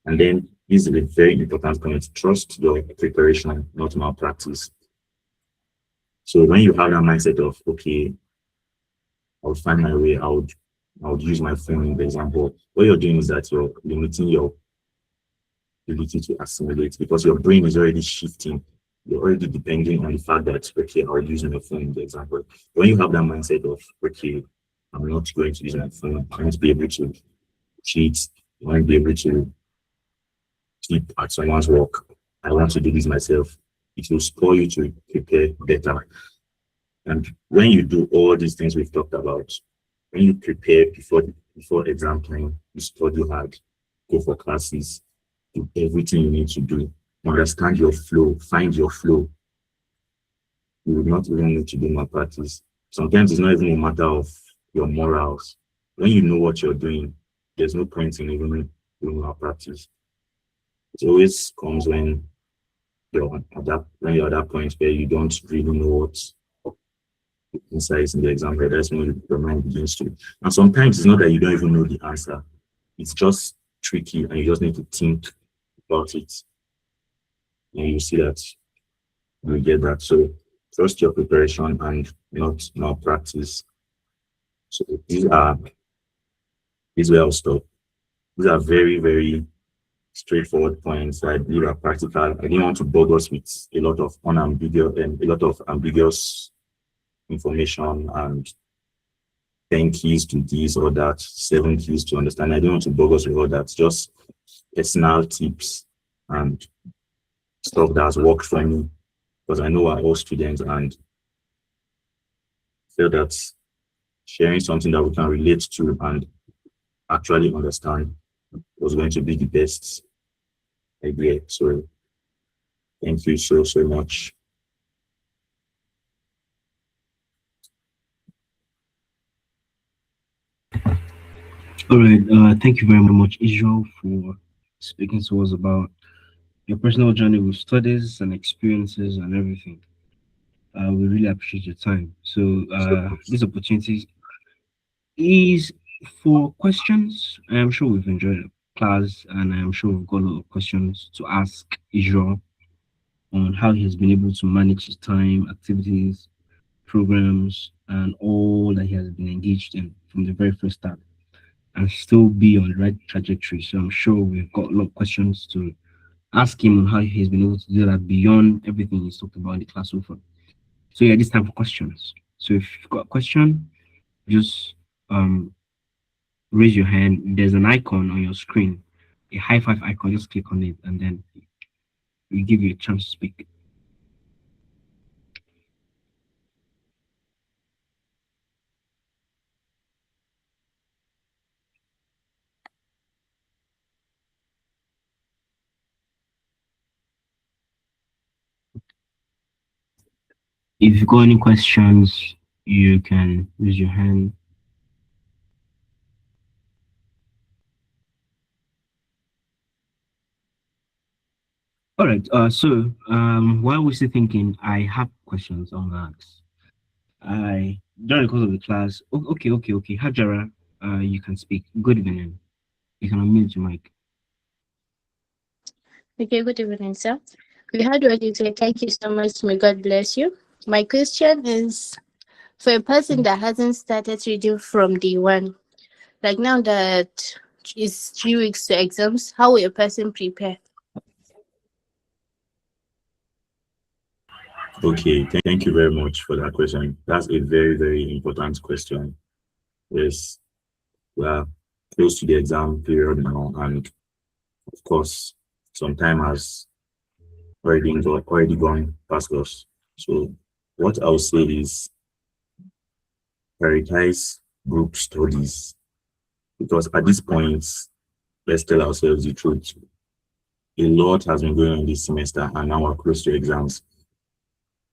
And then this is a very important point. Trust your preparation, not malpractice. So when you have that mindset of, okay, I'll find my way, I would use my phone in the example. What you're doing is that you're limiting your ability to assimilate because your brain is already shifting. You're already depending on the fact that, okay, I'll use my phone in the example. When you have that mindset of, okay, I'm not going to use my phone, I want to be able to cheat, I want to be able to keep at someone's work, I want to do this myself, it will spur you to prepare better. And when you do all these things we've talked about, when you prepare before exam time, you study hard, go for classes, do everything you need to do, understand your flow, find your flow. You will not even need to do malpractice. Sometimes it's not even a matter of your morals. When you know what you're doing, there's no point in even doing malpractice. It always comes when you're at that point where you don't really know what insights in the exam. That's when your mind begins to. And sometimes it's not that you don't even know the answer. It's just tricky and you just need to think about it. And you see that you get that. So trust your preparation and not malpractice. So these where I'll stop. These are very, very straightforward points that I believe are practical. I didn't want to bug us with a lot of ambiguous information and 10 keys to this or that, 7 keys to understand. I don't want to bug us with all that. Just personal tips and stuff that has worked for me because I know we're all students and feel that sharing something that we can relate to and actually understand was going to be the best idea. So thank you so much. All right. Thank you very much, Israel, for speaking to us about your personal journey with studies and experiences and everything. We really appreciate your time. So this opportunity is for questions. I am sure we've enjoyed the class, and I am sure we've got a lot of questions to ask Israel on how he has been able to manage his time, activities, programs, and all that he has been engaged in from the very first start, and still be on the right trajectory. So I'm sure we've got a lot of questions to ask him on how he's been able to do that beyond everything he's talked about in the class so far. So yeah, this time for questions. So if you've got a question, just raise your hand. There's an icon on your screen, a high five icon. Just click on it, and then we give you a chance to speak. If you've got any questions, you can raise your hand. All right. While we're still thinking, I have questions on ask. I during the course of the class. Okay. Hajara, you can speak. Good evening. You can unmute your mic. Okay, good evening, sir. We heard what you said. Thank you so much. May God bless you. My question is for a person that hasn't started reading from day one, like now that it's 3 weeks to exams, how will a person prepare? Okay, thank you very much for that question. That's a very important question. Yes, we are close to the exam period now, and of course, some time has already gone past us. So what I'll say is prioritize group studies, because at this point, let's tell ourselves the truth. A lot has been going on this semester, and now we're close to exams.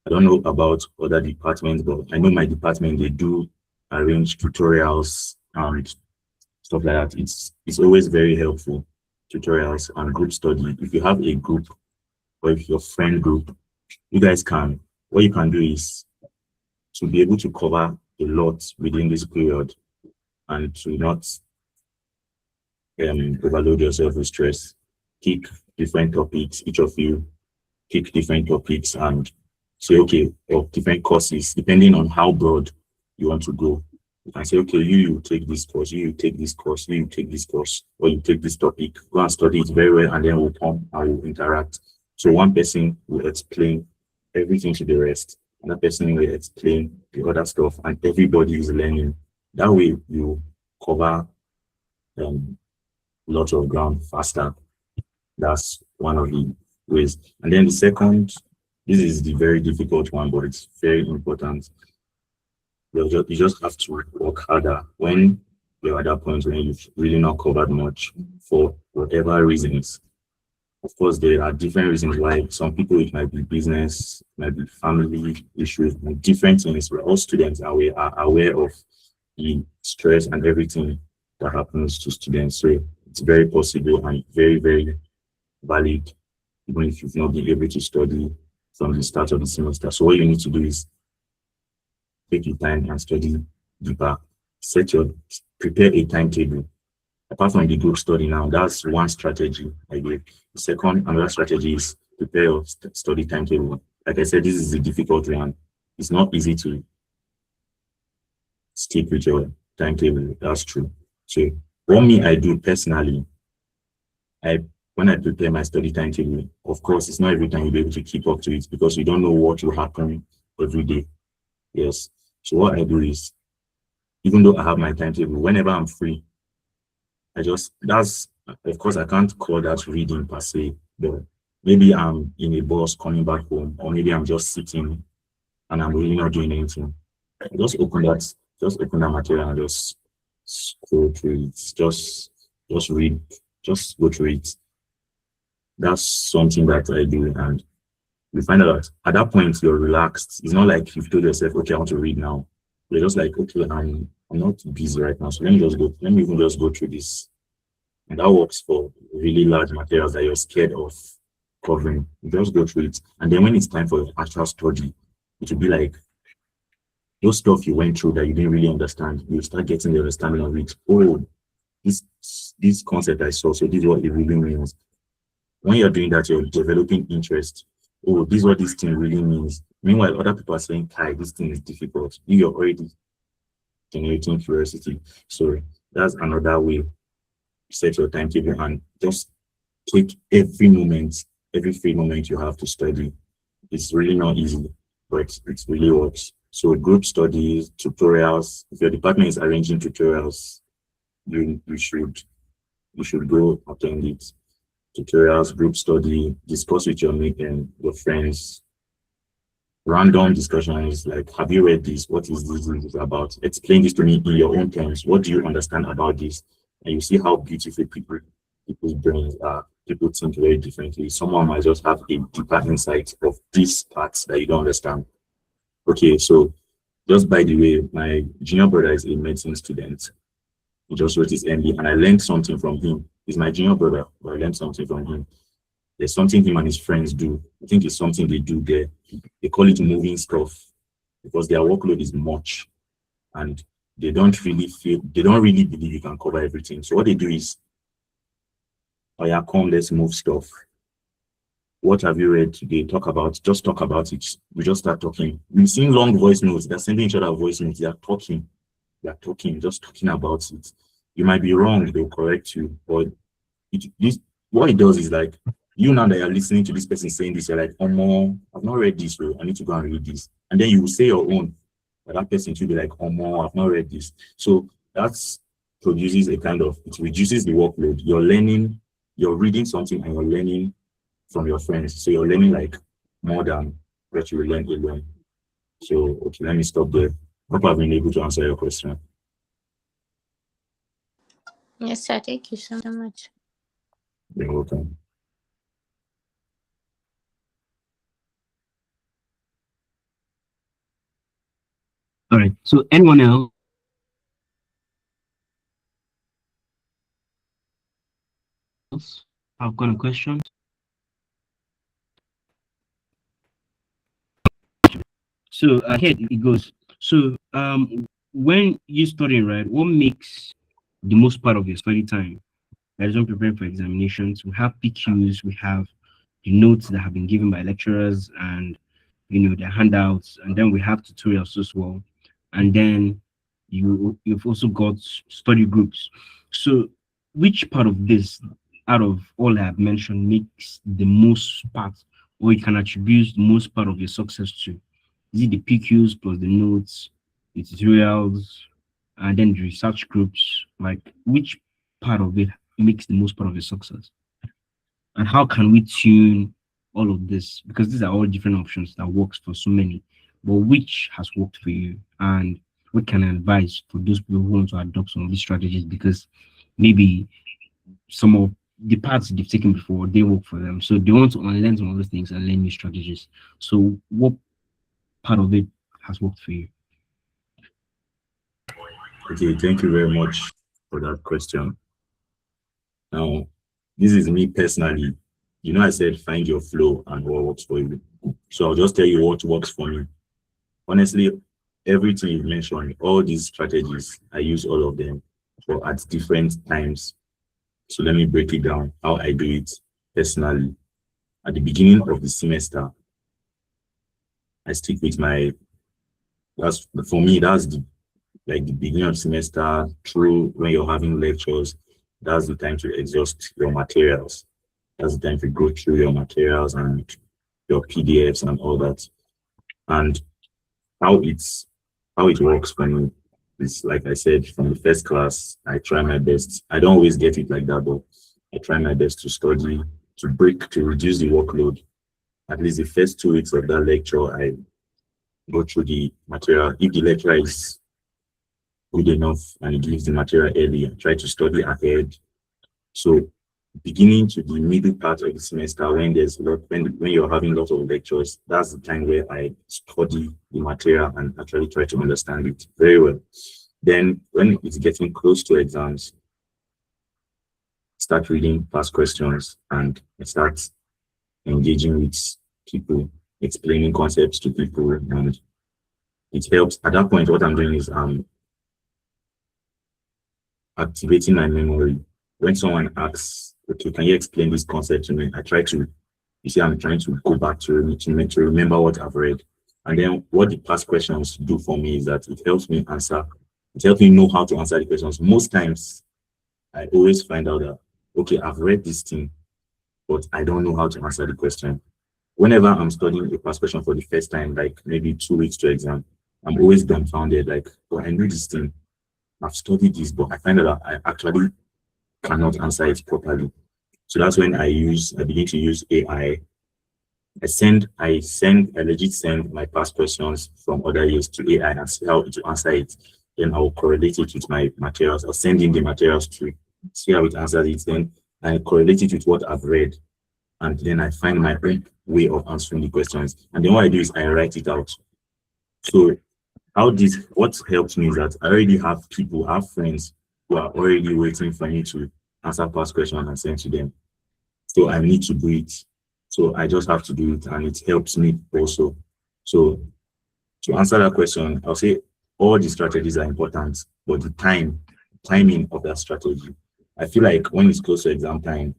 I don't know about other departments, but I know my department, they do arrange tutorials and stuff like that. It's always very helpful, tutorials and group study. If you have a group, or if your friend group, you guys can, what you can do is to be able to cover a lot within this period and to not overload yourself with stress. Pick different topics, each of you pick different topics and say, okay, or different courses, depending on how broad you want to go. You can say, okay, you take this course, you take this course, you take this course, or you take this topic, go and study it very well, and then we'll come and we'll interact. So one person will explain everything to the rest, another person will explain the other stuff, and everybody is learning. That way you cover lots of ground faster. That's one of the ways. And then the second, this is the very difficult one, but it's very important. You just have to work harder when you're at that point when you've really not covered much for whatever reasons. Of course, there are different reasons why. Some people, it might be business, it might be family issues, different things. We're all students and we are aware of the stress and everything that happens to students. So it's very possible and very valid, even if you've not been able to study from the start of the semester. So what you need to do is take your time and study deeper. Prepare a timetable. Apart from the group study now, that's one strategy I gave. The second, another strategy is prepare your study timetable. Like I said, this is a difficult one. It's not easy to stick with your timetable. That's true. So what I do personally, when I prepare my study timetable, of course, it's not every time you'll be able to keep up to it because you don't know what will happen every day. Yes. So what I do is, even though I have my timetable, whenever I'm free, of course, I can't call that reading per se, but maybe I'm in a bus coming back home, or maybe I'm just sitting and I'm really not doing anything. Just open that material and just scroll through it. Just read just go through it. That's something that I do, and you find out that at that point you're relaxed. It's not like you've told yourself, okay, I want to read now. You're just like, okay, I'm not busy right now, so let me even just go through this. And that works for really large materials that you're scared of covering. You just go through it. And then when it's time for actual study, it will be like those stuff you went through that you didn't really understand, you start getting the understanding of it. Oh, this this concept I saw, so this is what it really means. When you're doing that, you're developing interest. Oh, this is what this thing really means. Meanwhile, other people are saying, Kai, this thing is difficult. You're already generating curiosity. So that's another way. Set your timetable and just take every moment, every free moment you have to study. It's really not easy, but it really works. So group studies, tutorials. If your department is arranging tutorials, you should go attend it. Tutorials, group study, discuss with your friends. Random discussions like, have you read this? What is this about? Explain this to me in your own terms. What do you understand about this? And you see how beautiful people's brains are. People think very differently. Someone might just have a deeper insight of these parts that you don't understand. Okay, so just by the way, my junior brother is a medicine student. He just wrote his MD, and I learned something from him. He's my junior brother, but I learned something from him. There's something him and his friends do. I think it's something they do there. They call it moving stuff because their workload is much, and they don't really believe you can cover everything. So what they do is, oh yeah, come, let's move stuff. What have you read today? Just talk about it. We just start talking. We've seen long voice notes. They're sending each other voice notes. They're talking, just talking about it. You might be wrong, they'll correct you. But what it does is like, you now that you're listening to this person saying this, you're like, oh no, I've not read this, so I need to go and read this. And then you will say your own. But that person should be like, oh no, I've not read this. So that's produces a kind of, it reduces the workload. You're reading something and you're learning from your friends. So you're learning like more than what you will learn alone. So, okay, let me stop there. Hope I've been able to answer your question. Yes, sir. Thank you so much. You're welcome. All right. So anyone else have got a question? So here it goes. So when you're studying, right, what makes the most part of your study time? That is when preparing for examinations. We have PQs, we have the notes that have been given by lecturers and the handouts, and then we have tutorials as well. And then you've also got study groups. So which part of this out of all I have mentioned makes the most part, or you can attribute the most part of your success to? Is it the PQs plus the notes, the tutorials, and then the research groups? Like which part of it makes the most part of your success? And how can we tune all of this? Because these are all different options that works for so many. But which has worked for you? And what can I advise for those people who want to adopt some of these strategies? Because maybe some of the paths they've taken before, they work for them. So they want to unlearn some of those things and learn new strategies. So what part of it has worked for you? Okay, thank you very much for that question. Now, this is me personally. I said find your flow and what works for you. So I'll just tell you what works for me. Honestly, everything you've mentioned, all these strategies, I use all of them, but at different times. So let me break it down how I do it personally. At the beginning of the semester, I stick with for me, that's the beginning of semester through when you're having lectures. That's the time to exhaust your materials. That's the time to go through your materials and your PDFs and all that. And how it works for me is, like I said, from the first class, I try my best. I don't always get it like that, but I try my best to study, to reduce the workload. At least the first 2 weeks of that lecture, I go through the material. If the lecturer is good enough and he gives the material early, I try to study ahead. So beginning to the middle part of the semester, when there's a lot, when you're having a lot of lectures, that's the time where I study the material and actually try to understand it very well. Then when it's getting close to exams, start reading past questions and start engaging with people, explaining concepts to people, and it helps. At that point, what I'm doing is activating my memory. When someone asks, okay, can you explain this concept to me? I try to, you see, I'm trying to go back to remember what I've read. And then what the past questions do for me is that it helps me answer, it helps me know how to answer the questions. Most times, I always find out that, okay, I've read this thing, but I don't know how to answer the question. Whenever I'm studying a past question for the first time, like maybe 2 weeks to exam, I'm always dumbfounded, like, oh, I know this thing. I've studied this, but I find out that I actually cannot answer it properly. So that's when I begin to use AI. I legit send my past questions from other years to AI and see how to answer it. Then I'll correlate it with my materials. I'll send in the materials to see how it answers it. Then I correlate it with what I've read. And then I find my own way of answering the questions. And then what I do is I write it out. So what helps me is that I already have people, I have friends who are already waiting for me to answer past questions and send to them. So I need to do it. So I just have to do it, and it helps me also. So to answer that question, I'll say all the strategies are important, but timing of that strategy. I feel like when it's close to exam time,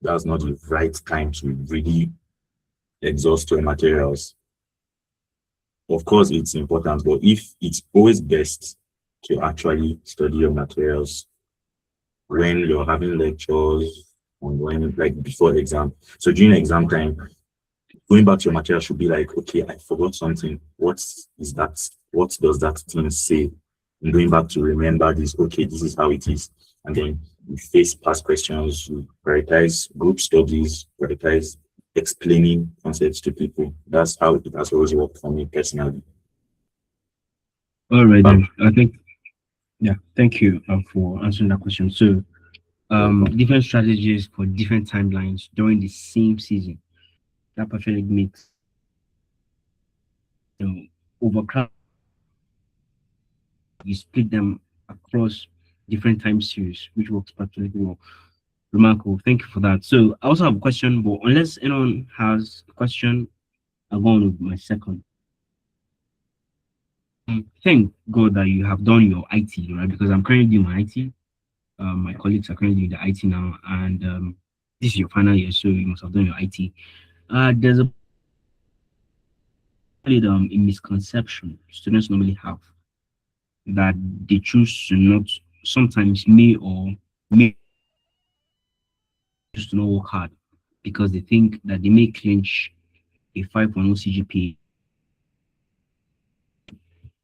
that's not the right time to really exhaust your materials. Of course, it's important, but if it's always best to actually study your materials when you're having lectures and when like before exam. So during exam time, going back to your material should be like, okay, I forgot something. What is that? What does that thing say? And going back to remember this, okay, this is how it is. And then you face past questions, you prioritize group studies, prioritize explaining concepts to people. That's how it has always worked for me personally. All right But then. I think yeah. Thank you for answering that question. So different strategies for different timelines during the same season. That perfectly makes overcrowd. You split them across different time series, which works particularly well. Remarkable. Thank you for that. So I also have a question, but unless anyone has a question, I'll go on with my second. Thank God that you have done your IT, right? Because I'm currently doing my IT. My colleagues are currently doing the IT now, and this is your final year, so you must have done your IT. There's a misconception students normally have that they choose to not, sometimes may choose to not work hard because they think that they may clinch a 5.0 CGPA,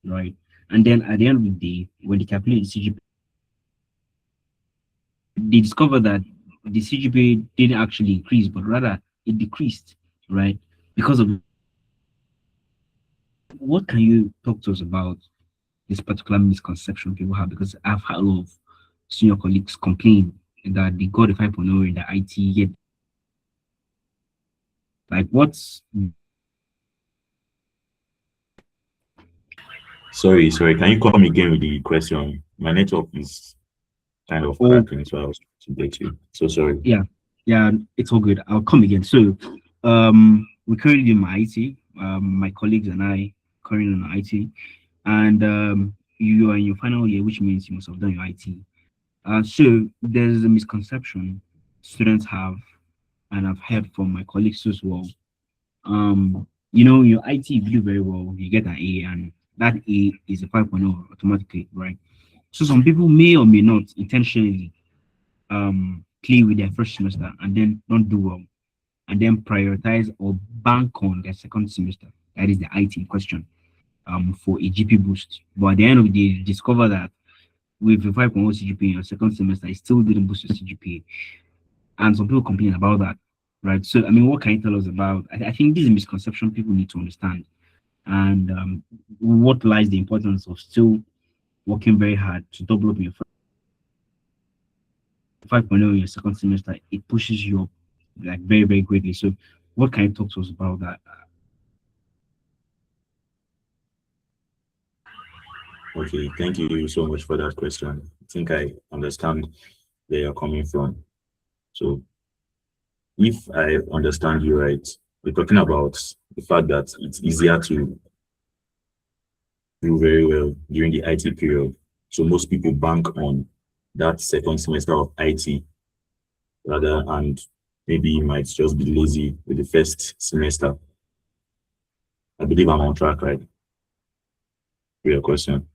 right? And then at the end of the day, when they calculate the CGPA, they discover that the CGPA didn't actually increase, but rather it decreased, right? Because of what can you talk to us about this particular misconception people have? Because I've had a lot of senior colleagues complain that they got a 5.0 in the IT, yet like what's sorry, can you come again with the question? My network is kind of oh cracking, so I was to get you. So sorry. yeah, yeah, it's all good. I'll come again. So we currently do my IT, my colleagues and I currently on IT, and you are in your final year, which means you must have done your IT. So there's a misconception students have, and I've heard from my colleagues as well. Your IT, if you do very well, you get an A, and that A is a 5.0 automatically, right? So some people may or may not intentionally play with their first semester and then not do well, and then prioritize or bank on their second semester. That is the IT question for a GP boost. But at the end of the day, you discover that with a 5.0 CGPA in your second semester, it still didn't boost your CGPA. And some people complain about that, right? So, I mean, what can you tell us about? I think this is a misconception people need to understand. And what lies the importance of still working very hard to double up your 5.0 in your second semester, it pushes you up like very, very greatly. So, what can you talk to us about that? Okay, thank you so much for that question. I think I understand where you're coming from. So, if I understand you right, we're talking about the fact that it's easier to do very well during the IT period. So, most people bank on that second semester of IT rather, and maybe you might just be lazy with the first semester. I believe I'm on track, right? For your question.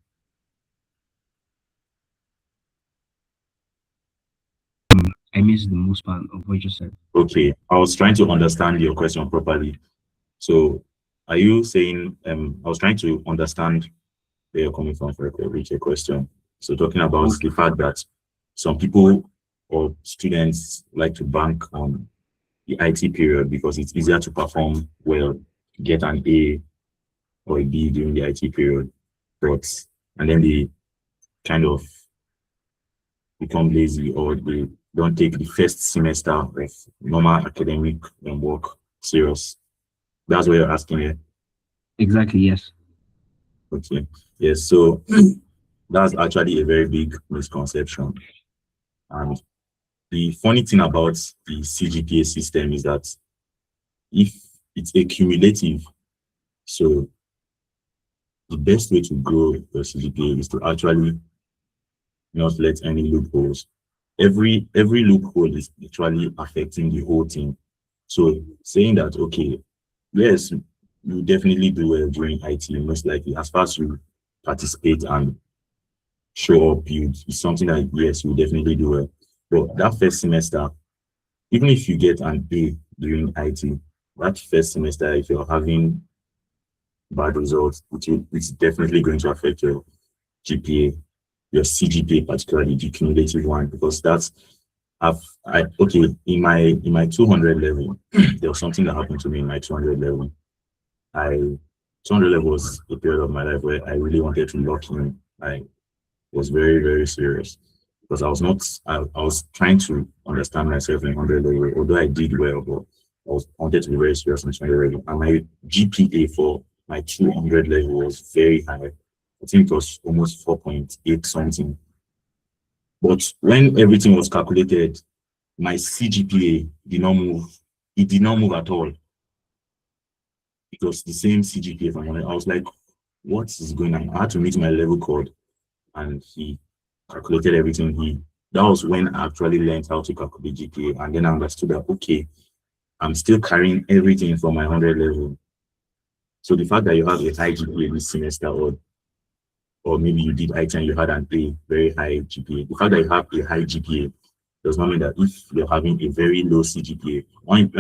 I missed the most part of what you said. Okay, I was trying to understand your question properly. So, are you saying, I was trying to understand where you're coming from for reach your question. So, talking about Okay. the fact that some people or students like to bank on the IT period because it's easier to perform well, get an A or a B during the IT period, but and then they kind of become lazy or they don't take the first semester of normal academic work serious. That's what you're asking here. Exactly, yes. Okay. Yes. So that's actually a very big misconception. And the funny thing about the CGPA system is that if it's a cumulative, so the best way to grow your CGPA is to actually not let any loopholes. Every loophole is actually affecting the whole thing. So saying that, okay, yes, you definitely do well during IT, most likely, as far as you participate and show up, you it's something that yes, you definitely do well. But that first semester, even if you get an A during IT, that first semester, if you're having bad results, it's definitely going to affect your GPA, your CGPA, particularly the cumulative one, because that's okay, in my 200 level, there was something that happened to me in my 200 level. I 200 level was a period of my life where I really wanted to lock in. I was very, very serious because I was not, I was trying to understand myself in 100 level, although I did well, but wanted to be very serious in 200 level. And my GPA for my 200 level was very high. I think it was almost 4.8 something. But when everything was calculated, my CGPA did not move. It did not move at all. It was the same CGPA from when I was like, what is going on? I had to meet my level code and he calculated everything. That was when I actually learned how to calculate GPA, and then I understood that okay, I'm still carrying everything from my 100 level. So the fact that you have a high GPA this semester, or maybe you did IT and you had an A, very high GPA, the fact that you have a high GPA does not mean that if you're having a very low CGPA, when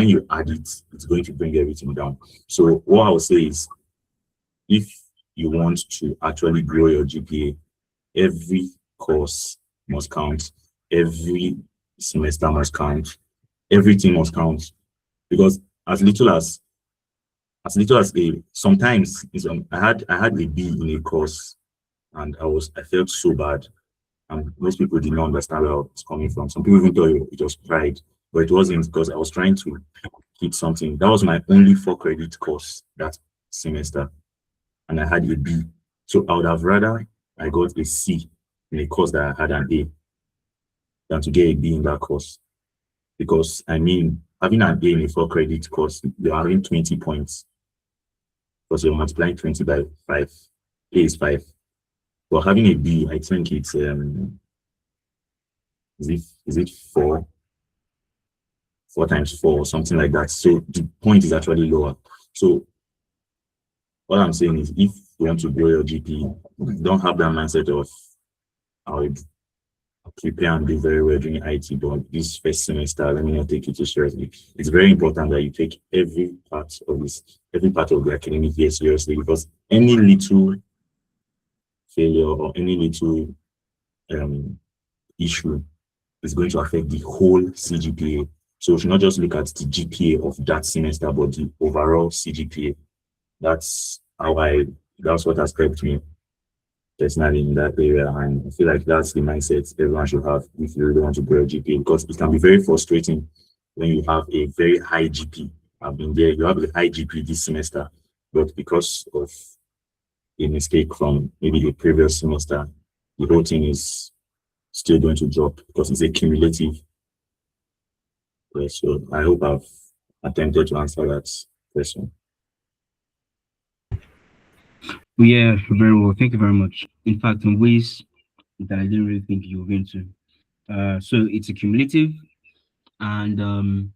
you add it, it's going to bring everything down. So what I would say is, if you want to actually grow your GPA, every course must count, every semester must count, everything must count. Because as little as a sometimes I had a B in a course and I felt so bad. And most people did not understand where it's coming from. Some people even thought it was pride, but it wasn't, because I was trying to hit something. That was my only 4 credit course that semester, and I had a B. So I would have rather I got a C in a course that I had an A than to get a B in that course. Because I mean, having an A in a 4 credit course, you're having 20 points because you're multiplying 20 by 5. A is 5. But having a B, I think it's is it 4 times 4 or something like that. So the point is actually lower. So what I'm saying is, if you want to grow your GP, don't have that mindset of I would prepare and do very well during IT, but this first semester, let me not take it too seriously. It's very important that you take every part of the academic year seriously, because any little failure or any little issue is going to affect the whole CGPA. So we should not just look at the GPA of that semester, but the overall CGPA. That's what has helped me. personally in that area. And I feel like that's the mindset everyone should have if you really want to grow a GPA, because it can be very frustrating when you have a very high GP. I've been there, you have a high GP this semester, but because of a mistake from maybe the previous semester, the whole thing is still going to drop because it's a cumulative. Yeah, so I hope I've attempted to answer that question. Yeah, very well. Thank you very much. In fact, in ways that I didn't really think you were going to. So it's a cumulative, and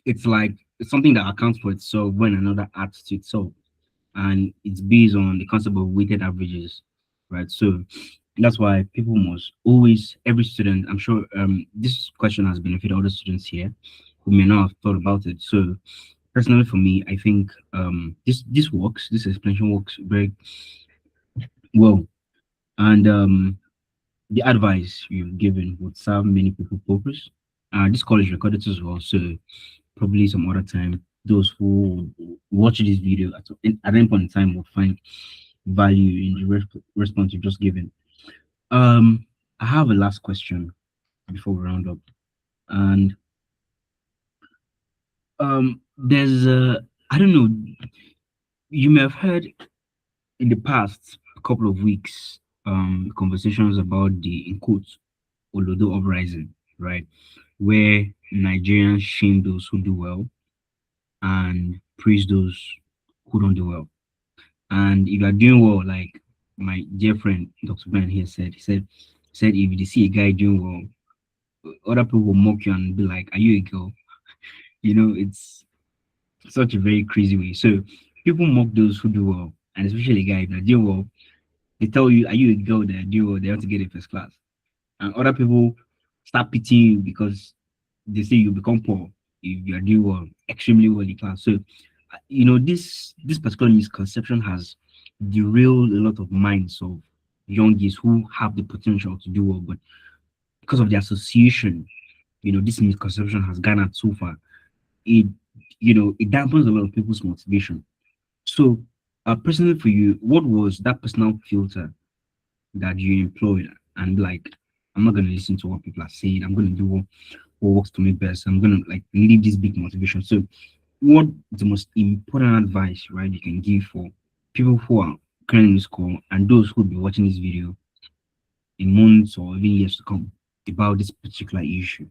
it's like it's something that accounts for itself when another adds to itself, and it's based on the concept of weighted averages, right? So that's why people must always, every student, I'm sure this question has benefited other students here who may not have thought about it. So personally for me, I think this works, this explanation works very well. And the advice you've given would serve many people purpose. This call is recorded as well, so probably some other time those who watch this video at any point in time will find value in the response you've just given. I have a last question before we round up, and there's I don't know, you may have heard in the past couple of weeks conversations about the in quotes Olodo uprising, right, where Nigerians shame those who do well and praise those who don't do well. And if you're doing well, like my dear friend Dr. Ben here said, he said if you see a guy doing well, other people will mock you and be like, "Are you a girl?" You know, it's such a very crazy way. So people mock those who do well, and especially a guy if they're doing well, they tell you, "Are you a girl that do well? They want to get a first class." And other people start pitying you because they say you become poor if you are doing well, extremely well in class. So, this particular misconception has derailed a lot of minds of youngies who have the potential to do well, but because of the association, this misconception has garnered so far. It, it dampens a lot of people's motivation. So, personally for you, what was that personal filter that you employed and like, I'm not going to listen to what people are saying. I'm going to do what works for me best. I'm going to like leave this big motivation. So, what the most important advice, right, you can give for people who are currently in school and those who will be watching this video in months or even years to come about this particular issue?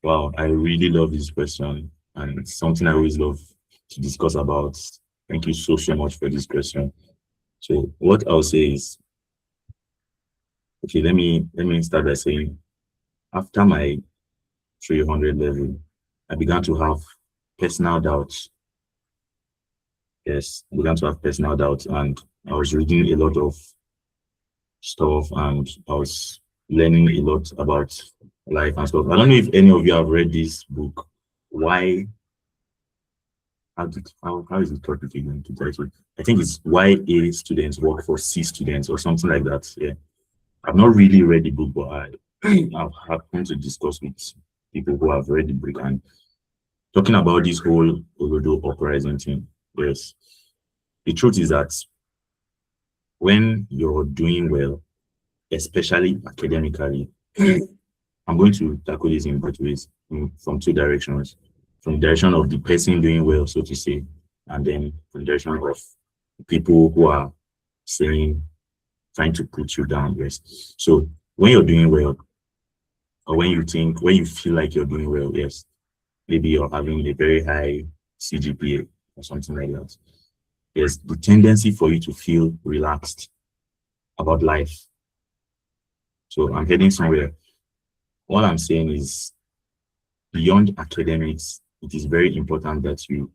Wow, I really love this question, and it's something I always love to discuss about. Thank you so much for this question. So what I'll say is, okay, let me start by saying after my 300 level, I began to have personal doubts. Yes, I began to have personal doubts, and I was reading a lot of stuff, and I was learning a lot about life and stuff. I don't know if any of you have read this book. Why? How is the topic again to title? I think it's why A students work for C students or something like that. Yeah, I've not really read the book, but I've happened to discuss with people who have read the book and talking about this whole Olodo uprising thing. Yes, the truth is that when you're doing well, especially academically, I'm going to tackle this in both ways, from two directions. From the direction of the person doing well, so to say, and then from the direction of people who are saying, trying to put you down. Yes. So when you're doing well, or when you feel like you're doing well, yes, maybe you're having a very high CGPA or something like that. There's the tendency for you to feel relaxed about life. So I'm heading somewhere. All I'm saying is, beyond academics, it is very important that you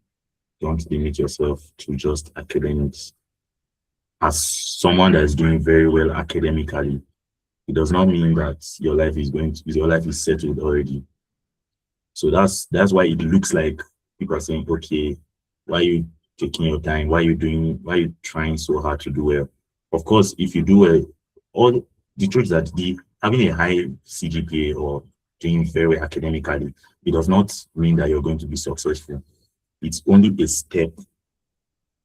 don't limit yourself to just academics. As someone that is doing very well academically, it does not mean that your life is settled already. So that's why it looks like people are saying, okay, why are you taking your time? Why are you trying so hard to do well? Of course, if you do well, all the truth is that the having a high CGPA or doing very well academically, it does not mean that you're going to be successful. it's only a step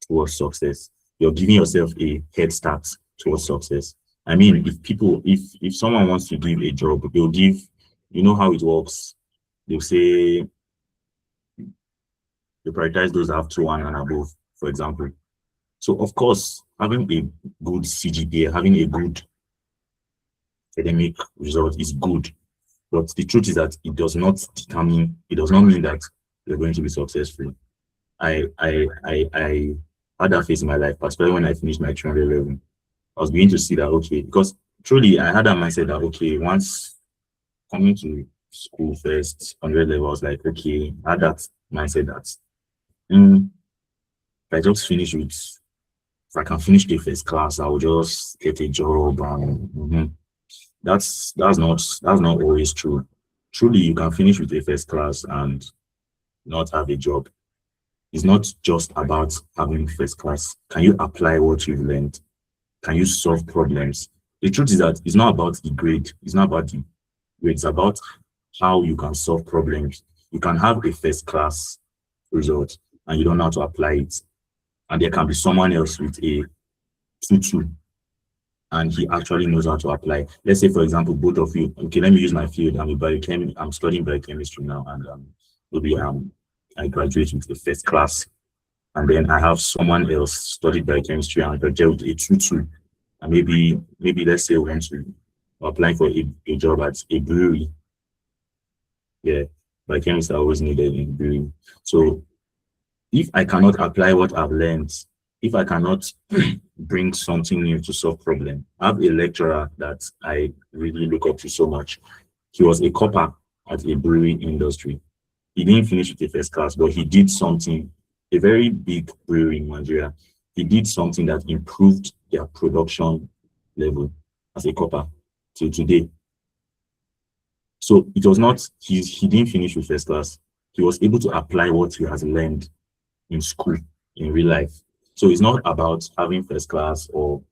towards success. You're giving yourself a head start towards success. I mean, if someone wants to give a job, they'll give, you know how it works. They'll say they prioritize those that have 2-1 and above, for example. So of course, having a good CGPA, having a good academic result is good. But the truth is that it does not mean that you're going to be successful. I had that phase in my life, particularly when I finished my 300 level. I was beginning to see that, okay, because truly I had that mindset that, okay, once coming to school first, 100 level, I was like, okay, I had that mindset that if I just finish with, if I can finish the first class, I will just get a job. And that's not always true. Truly, you can finish with a first class and not have a job. It's not just about having first class. Can you apply what you've learned? Can you solve problems? The truth is that it's not about the grade. It's not about the grade. It's about how you can solve problems. You can have a first class result and you don't know how to apply it. And there can be someone else with a 2-2 and he actually knows how to apply. Let's say, for example, both of you, okay, let me use my field. I'm studying biochemistry now, and maybe I graduate with the first class. And then I have someone else studied biochemistry and graduate with a 2-2. And maybe let's say we want to applying for a job at a brewery. Yeah, biochemists are always needed in brewery. So if I cannot apply what I've learned, if I cannot bring something new to solve problem. I have a lecturer that I really look up to so much. He was a copper at a brewery industry. He didn't finish with the first class, but he did something, a very big brewery in Nigeria. He did something that improved their production level as a copper till today. So it was not, he didn't finish with first class. He was able to apply what he has learned in school, in real life. So it's not about having first class or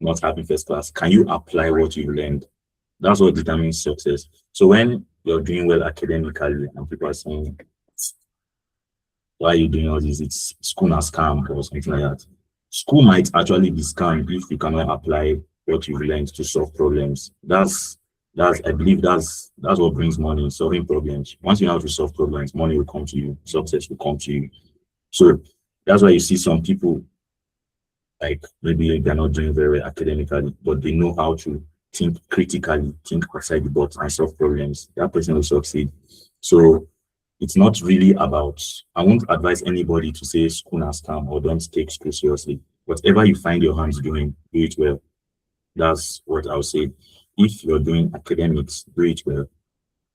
not having first class. Can you apply what you learned? That's what determines success. So when you're doing well academically and people are saying, why are you doing all this? It's school na scam or something like that. School might actually be scam if you cannot apply what you've learned to solve problems. I believe that's what brings money, solving problems. Once you know how to solve problems, money will come to you, success will come to you. So that's why you see some people, like maybe they're not doing very well academically, but they know how to think critically, think outside the box and solve problems. That person will succeed. So it's not really about, I won't advise anybody to say school na scam or don't take school seriously. Whatever you find your hands doing, do it well. That's what I'll say. If you're doing academics, do it well.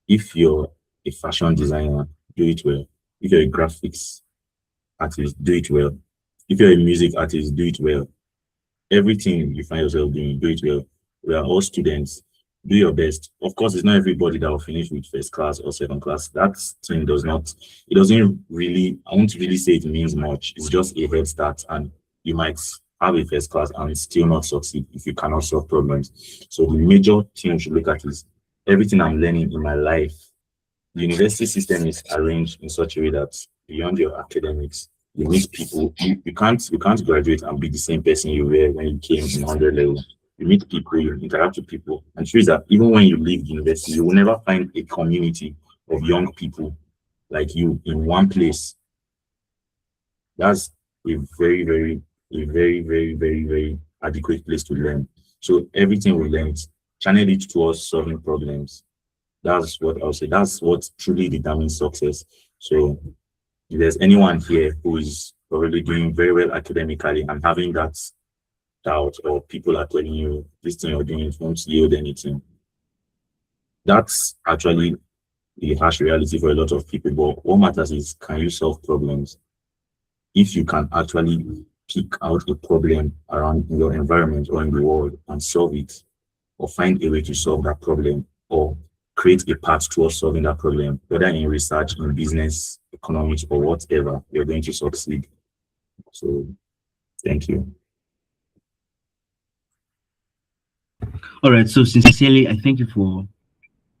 If you're a fashion designer, do it well. If you're a graphics artist, do it well. If you're a music artist, do it well. Everything you find yourself doing, do it well. We are all students. Do your best. Of course, it's not everybody that will finish with first class or second class. That thing it doesn't really, I won't really say it means much. It's just a head start, and you might have a first class and still not succeed if you cannot solve problems. So the major thing you should look at is everything I'm learning in my life. The university system is arranged in such a way that beyond your academics, you meet people. You can't graduate and be the same person you were when you came in 100 level. You meet people, you interact with people, and truth is that even when you leave university, you will never find a community of young people like you in one place. That's a very, very, very adequate place to learn. So everything we learn, channel it towards solving problems. That's what I'll say. That's what truly determines success. So if there's anyone here who is already doing very well academically and having that doubt, or people are telling you this thing you're doing won't yield anything, that's actually the harsh reality for a lot of people. But what matters is, can you solve problems? If you can actually pick out a problem around your environment or in the world and solve it, or find a way to solve that problem, or create a path towards solving that problem, whether in research, in business, economics, or whatever, you're going to succeed. So, thank you. All right. So sincerely, I thank you for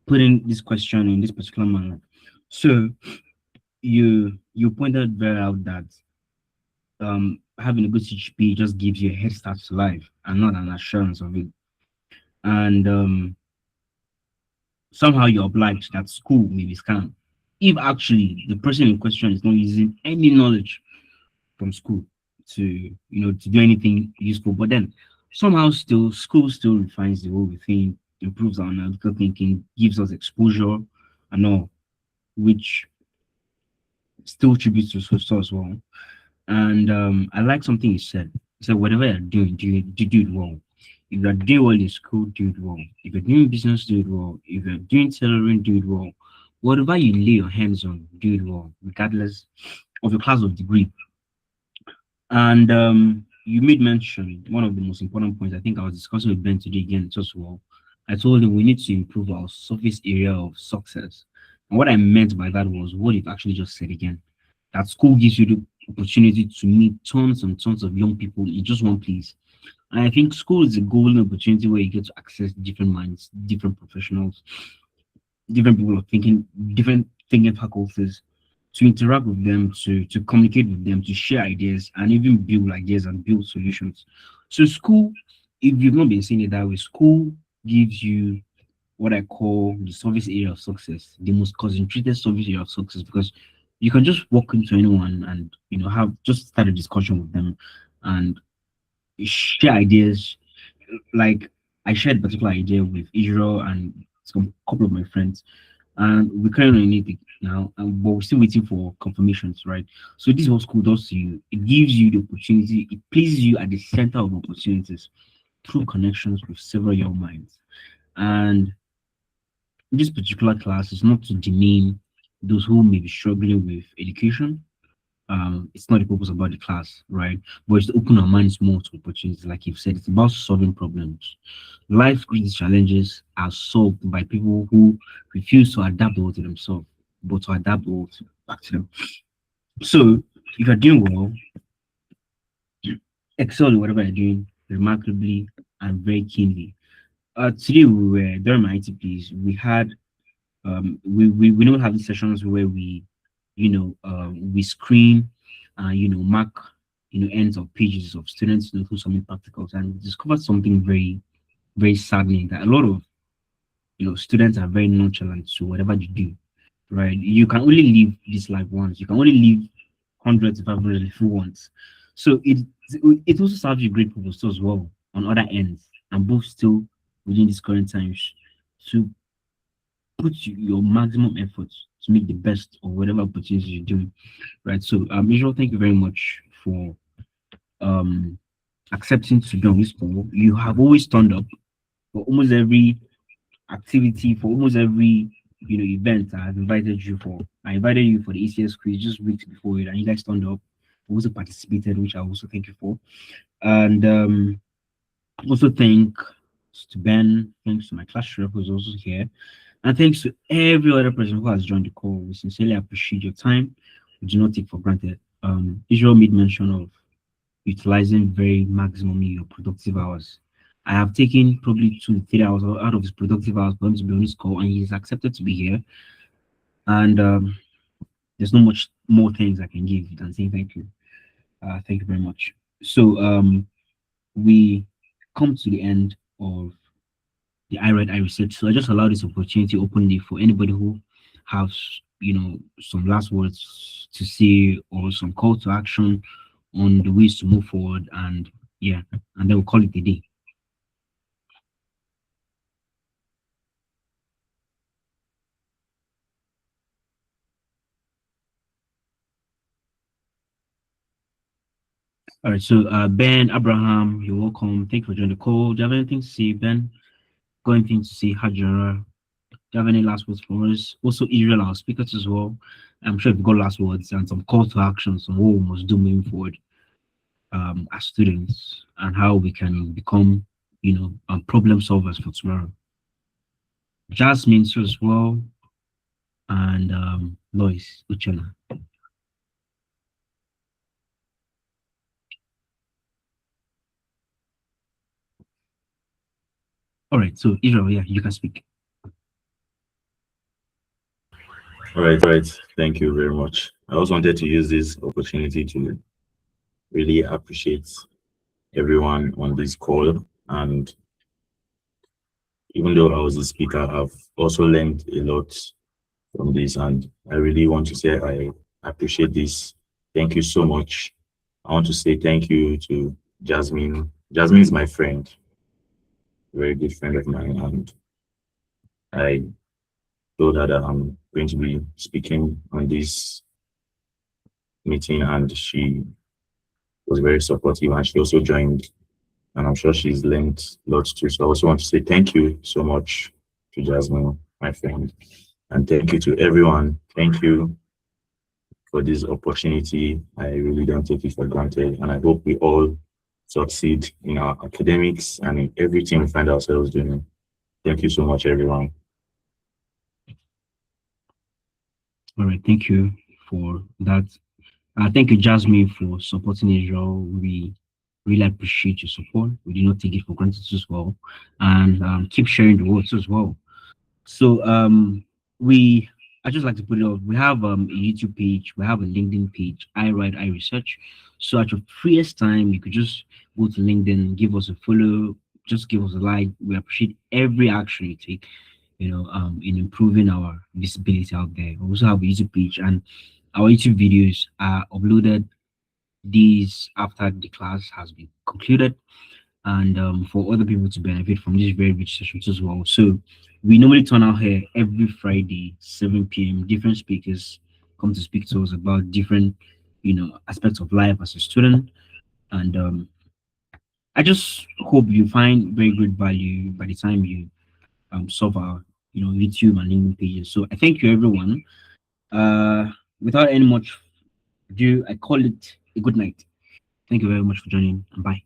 putting this question in this particular manner. So you pointed very out that having a good CGPA just gives you a head start to life and not an assurance of it. And somehow you're obliged that school may be scam. If actually the person in question is not using any knowledge from school to to do anything useful, but then somehow still school still refines the way we think, improves our analytical thinking, gives us exposure and all, which still tributes to social as well. And I like something you said. You said whatever you're doing, do it well. If you're doing well in school, do it well. If you're doing business, do it well. If you're doing tailoring, do it well. Whatever you lay your hands on, do it well, regardless of your class of degree. And you made mention one of the most important points. I think I was discussing with Ben today again as well. I told him we need to improve our surface area of success. And what I meant by that was what you've actually just said again. That school gives you the opportunity to meet tons and tons of young people in just one place. And I think school is a golden opportunity where you get to access different minds, different professionals, different people of thinking, different thinking faculties, to interact with them, to communicate with them, to share ideas, and even build ideas and build solutions. So school, if you've not been seeing it that way, school gives you what I call the service area of success, the most concentrated service area of success, because you can just walk into anyone and have just start a discussion with them and share ideas. Like I shared a particular idea with Israel and some couple of my friends, and we're currently on it now, but we're still waiting for confirmations, right? So this is what school does to you. It gives you the opportunity. It places you at the center of opportunities through connections with several young minds. And this particular class is not to demean those who may be struggling with education. It's not the purpose about the class, right? But it's to open our minds more to opportunities. Like you've said, it's about solving problems. Life these challenges are solved by people who refuse to adapt the world to themselves, but to adapt the world back to them. So if you're doing well, excel in whatever you're doing remarkably and very keenly. Today we were during my ITPs, we had we don't have these sessions where we screen mark ends of pages of students through some practicals, and we discovered something very very saddening, that a lot of students are very nonchalant to whatever you do, right? You can only live this life once. You can only live hundreds if 500 if you want. So it also serves you great purpose too as well on other ends, and both still within these current times to put your maximum effort to make the best of whatever opportunities you're doing, right? So, Israel, thank you very much for um accepting to be on this call. You have always turned up for almost every activity, for almost every event I've invited you for. I invited you for the ECS quiz just weeks before it, and you guys turned up. Also participated, which I also thank you for. And also thanks to Ben, thanks to my class rep who's also here. And thanks to every other person who has joined the call. We sincerely appreciate your time. We do not take for granted. Israel made mention of utilizing very maximally your productive hours. I have taken probably 2 to 3 hours out of his productive hours for him to be on this call, and he's accepted to be here. And there's not much more things I can give than saying thank you. Thank you very much. So we come to the end of the I.Write I.Research. So I just allow this opportunity openly for anybody who has, some last words to say or some call to action on the ways to move forward. And yeah, and then we'll call it a day. All right. So Ben, Abraham, you're welcome. Thank you for joining the call. Do you have anything to say, Ben? Got anything to say, Hajara? Do you have any last words for us? Also, Israel, our speakers as well. I'm sure you've got last words and some call to actions on what we must do moving forward as students, and how we can become, problem solvers for tomorrow. Jasmine too as well, and Lois Uchenna. All right, so Israel, yeah, you can speak. All right. Thank you very much. I also wanted to use this opportunity to really appreciate everyone on this call. And even though I was a speaker, I've also learned a lot from this. And I really want to say I appreciate this. Thank you so much. I want to say thank you to Jasmine. Jasmine is my friend, very good friend of mine. And I told her that I'm going to be speaking on this meeting, and she was very supportive, and she also joined, and I'm sure she's learned lots too. So I also want to say thank you so much to Jasmine, my friend, and thank you to everyone. Thank you for this opportunity. I really don't take it for granted, and I hope we all succeed in our academics and in everything we find ourselves doing. Thank you so much, everyone. All right, thank you for that. Thank you, Jasmine, for supporting Israel. We really appreciate your support. We do not take it for granted as well, and keep sharing the words as well. So we I just like to put it up. We have a YouTube page, we have a LinkedIn page, I.Write I.Research. So at your freest time, you could just go to LinkedIn, give us a follow, just give us a like. We appreciate every action you take, in improving our visibility out there. We also have a YouTube page, and our YouTube videos are uploaded these after the class has been concluded, and for other people to benefit from these very rich sessions as well. So we normally turn out here every Friday, 7 p.m. Different speakers come to speak to us about different, aspects of life as a student. And I just hope you find very good value by the time you solve our, YouTube and LinkedIn pages. So I thank you, everyone. Uh, Without any much ado, I call it a good night. Thank you very much for joining, and bye.